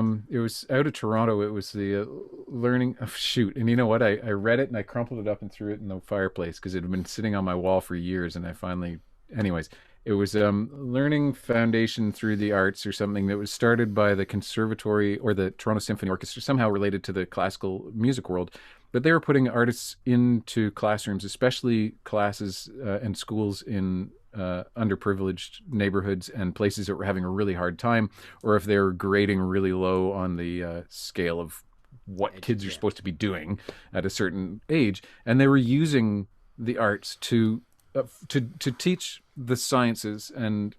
Speaker 1: out of Toronto. It was the learning. Oh, shoot, and you know what? I read it and I crumpled it up and threw it in the fireplace because it had been sitting on my wall for years, and I finally, anyways, it was learning foundation through the arts or something that was started by the Conservatory or the Toronto Symphony Orchestra, somehow related to the classical music world. But they were putting artists into classrooms, especially classes and schools in underprivileged neighborhoods and places that were having a really hard time, or if they were grading really low on the scale of what kids are
Speaker 2: Yeah.
Speaker 1: supposed to be doing at a certain age, and they were using the arts to teach the sciences and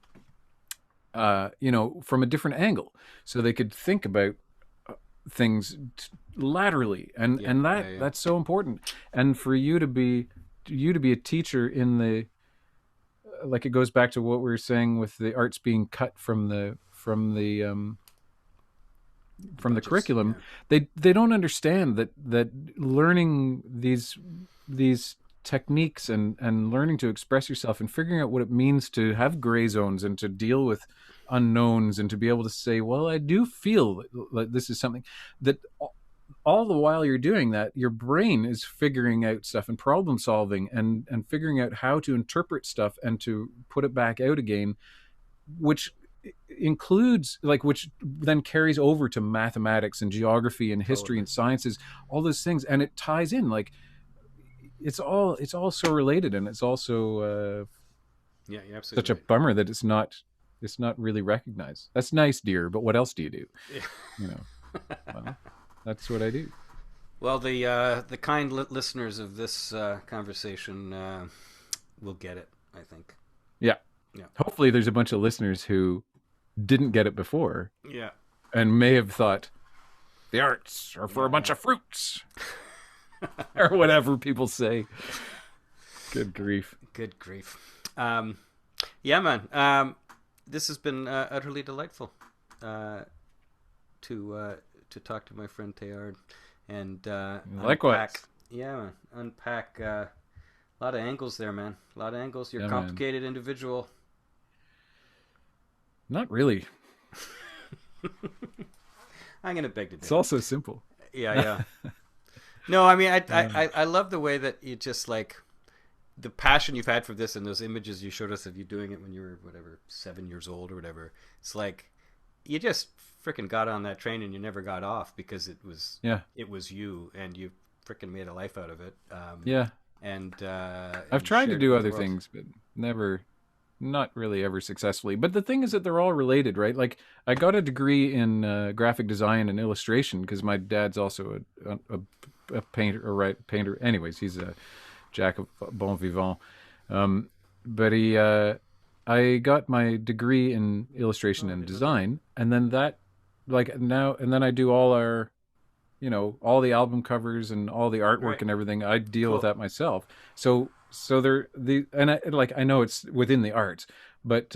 Speaker 1: from a different angle, so they could think about things laterally, and
Speaker 2: Yeah,
Speaker 1: and
Speaker 2: yeah, yeah.
Speaker 1: that's so important. And for you to be a teacher in the, like, it goes back to what we were saying with the arts being cut from the
Speaker 2: Budgets.
Speaker 1: curriculum.
Speaker 2: Yeah.
Speaker 1: They don't understand that learning these techniques and learning to express yourself and figuring out what it means to have gray zones and to deal with unknowns and to be able to say, well, I do feel like this is something that all the while you're doing that, your brain is figuring out stuff and problem solving and figuring out how to interpret stuff and to put it back out again, which includes, like, which then carries over to mathematics and geography and history
Speaker 2: Totally.
Speaker 1: and sciences, all those things. And it ties in, like, it's all so related, and it's also
Speaker 2: Yeah, you're
Speaker 1: such
Speaker 2: absolutely
Speaker 1: a
Speaker 2: right.
Speaker 1: bummer that it's not really recognized. That's nice, dear, but what else do you do?
Speaker 2: Yeah.
Speaker 1: You know, well, that's what I do.
Speaker 2: Well, the kind listeners of this conversation will get it, I think.
Speaker 1: Yeah.
Speaker 2: Yeah.
Speaker 1: Hopefully, there's a bunch of listeners who didn't get it before
Speaker 2: Yeah.
Speaker 1: and may have thought the arts are for a
Speaker 2: Yeah.
Speaker 1: bunch
Speaker 2: Yeah.
Speaker 1: of fruits or whatever people say. Good grief.
Speaker 2: Good grief. Yeah, man. This has been utterly delightful to talk to my friend Teilhard and unpack.
Speaker 1: Likewise.
Speaker 2: Yeah, man, unpack a lot of angles there, man. A lot of angles. You're a
Speaker 1: Yeah, man.
Speaker 2: complicated individual.
Speaker 1: Not really.
Speaker 2: I'm gonna beg to
Speaker 1: It's
Speaker 2: differ.
Speaker 1: also simple.
Speaker 2: Yeah, yeah. No, I mean,
Speaker 1: Yeah.
Speaker 2: I love the way that you just like the passion you've had for this and those images you showed us of you doing it when you were whatever 7 years old or whatever. It's like you just freaking got on that train and you never got off because
Speaker 1: Yeah.
Speaker 2: it was you and you freaking made a life out of it.
Speaker 1: Yeah. I've
Speaker 2: And
Speaker 1: tried to
Speaker 2: shared it
Speaker 1: do
Speaker 2: with the
Speaker 1: other
Speaker 2: world.
Speaker 1: things, but never, not really ever successfully. But the thing is that they're all related, right? Like I got a degree in graphic design and illustration because my dad's also a painter, or painter. Anyways, he's a jack of bon vivant. Um, but I got my degree in illustration
Speaker 2: Oh, I
Speaker 1: and
Speaker 2: didn't know that.
Speaker 1: design, and then that, like now, and then I do all our, all the album covers and all the artwork
Speaker 2: Right.
Speaker 1: and everything. I deal with
Speaker 2: Cool.
Speaker 1: that myself. So they're and I know it's within the arts, but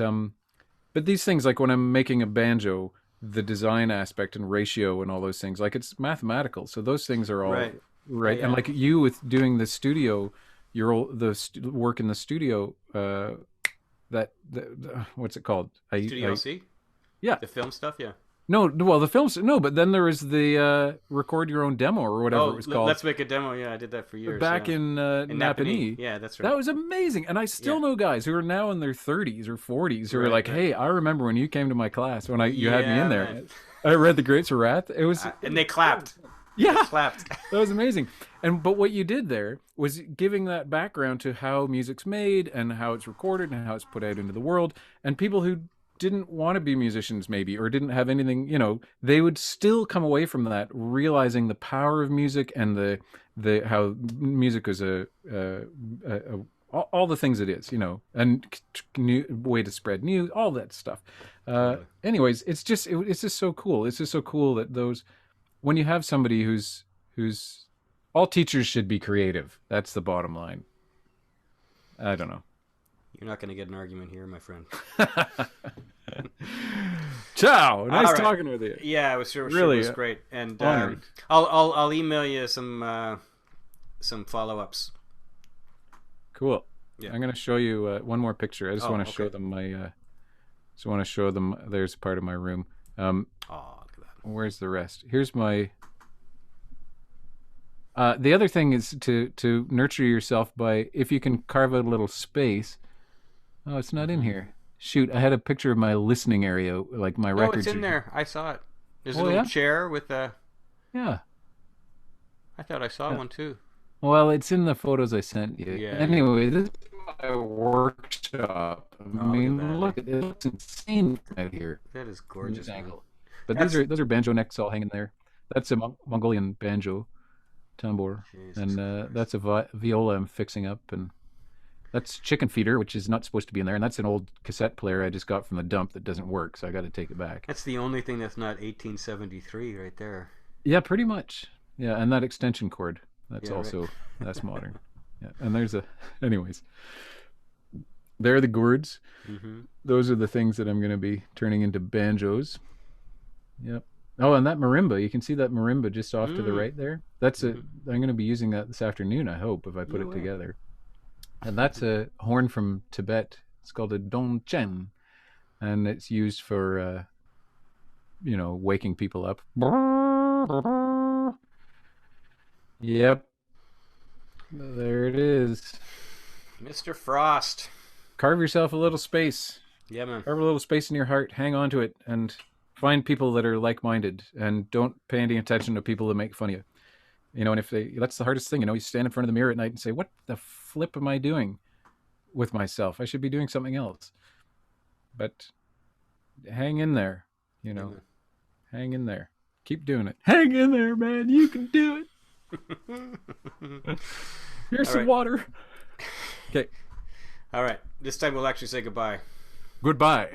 Speaker 1: these things, like when I'm making a banjo, the design aspect and ratio and all those things, like it's mathematical. So those things are all
Speaker 2: Right. Yeah,
Speaker 1: right. And
Speaker 2: yeah.
Speaker 1: like you with doing the studio, work in the studio, what's it called?
Speaker 2: Studio C,
Speaker 1: Yeah.
Speaker 2: the film stuff. Yeah.
Speaker 1: No, well, the films, no, but then there was the record your own demo or whatever it
Speaker 2: Oh,
Speaker 1: was called
Speaker 2: let's make a demo. Yeah, I did that for years.
Speaker 1: back
Speaker 2: Yeah.
Speaker 1: in
Speaker 2: In Napanee.
Speaker 1: Napanee.
Speaker 2: Yeah, that's right.
Speaker 1: That was amazing. And I
Speaker 2: Yeah.
Speaker 1: still know guys who are now in their 30s or 40s who are
Speaker 2: Right.
Speaker 1: like,
Speaker 2: Right.
Speaker 1: "Hey, I remember when you came to my class when you had me in
Speaker 2: Yeah,
Speaker 1: there.
Speaker 2: man.
Speaker 1: I read The Great Wrath. It was
Speaker 2: And they clapped. They
Speaker 1: yeah,
Speaker 2: clapped.
Speaker 1: that was amazing. But what you did there was giving that background to how music's made and how it's recorded and how it's put out into the world. And people who didn't want to be musicians, maybe, or didn't have anything, they would still come away from that realizing the power of music and the how music is all the things it is, and new way to spread news, all that stuff.
Speaker 2: Totally.
Speaker 1: Anyways, it's just so cool. It's just so cool that those when you have somebody who's all teachers should be creative. That's the bottom line. I don't know.
Speaker 2: You're not going to get an argument here, my friend.
Speaker 1: Ciao. Nice
Speaker 2: All right.
Speaker 1: talking with you.
Speaker 2: Yeah, it was sure
Speaker 1: Really
Speaker 2: was great. And
Speaker 1: honored.
Speaker 2: I'll email you some follow ups.
Speaker 1: Cool.
Speaker 2: Yeah.
Speaker 1: I'm gonna show you one more picture. I just
Speaker 2: Oh,
Speaker 1: want to show
Speaker 2: okay.
Speaker 1: them my. Just want to show them. There's part of my room.
Speaker 2: Oh, look at that.
Speaker 1: Where's the rest? Here's my. The other thing is to nurture yourself by, if you can carve out a little space. Oh, it's not in here. Shoot, I had a picture of my listening area, like my
Speaker 2: No,
Speaker 1: records.
Speaker 2: it's in there. I saw it. There's a
Speaker 1: Oh,
Speaker 2: little
Speaker 1: yeah?
Speaker 2: chair with a.
Speaker 1: Yeah.
Speaker 2: I thought I saw
Speaker 1: Yeah.
Speaker 2: one too.
Speaker 1: Well, it's in the photos I sent you.
Speaker 2: Yeah.
Speaker 1: Anyway, this is my workshop. I
Speaker 2: Oh,
Speaker 1: mean,
Speaker 2: look
Speaker 1: look, it looks insane out here.
Speaker 2: That is
Speaker 1: From
Speaker 2: gorgeous,
Speaker 1: this
Speaker 2: man.
Speaker 1: angle. But
Speaker 2: That's
Speaker 1: those are banjo necks all hanging there. That's a Mongolian banjo, tambour,
Speaker 2: Jesus
Speaker 1: and
Speaker 2: Christ.
Speaker 1: that's a viola I'm fixing up, and that's chicken feeder, which is not supposed to be in there, and that's an old cassette player I just got from the dump that doesn't work, so I got to take it back.
Speaker 2: That's the only thing that's not 1873 right there.
Speaker 1: Yeah, pretty much. Yeah, and that extension cord, that's
Speaker 2: Yeah, right.
Speaker 1: also that's modern. Yeah, and there's anyways. There are the gourds.
Speaker 2: Mm-hmm.
Speaker 1: Those are the things that I'm going to be turning into banjos. Yep. Oh, and that marimba. You can see that marimba just off to the right there. That's
Speaker 2: Mhm.
Speaker 1: I'm going to be using that this afternoon, I hope, if I put
Speaker 2: No
Speaker 1: it
Speaker 2: way.
Speaker 1: together. And that's a horn from Tibet. It's called a dongchen, and it's used for waking people up. Yep. There it is.
Speaker 2: Mr. Frost.
Speaker 1: Carve yourself a little space.
Speaker 2: Yeah, man.
Speaker 1: Carve a little space in your heart. Hang on to it, and find people that are like-minded, and don't pay any attention to people that make fun of you. You know, and if that's the hardest thing. You know, you stand in front of the mirror at night and say, "What the flip am I doing with myself? I should be doing something else." But hang in there. You know, hang in there. Keep doing it. Hang in there, man. You can do it. Here's
Speaker 2: All
Speaker 1: some
Speaker 2: right.
Speaker 1: water. Okay.
Speaker 2: All right. This time we'll actually say goodbye.
Speaker 1: Goodbye.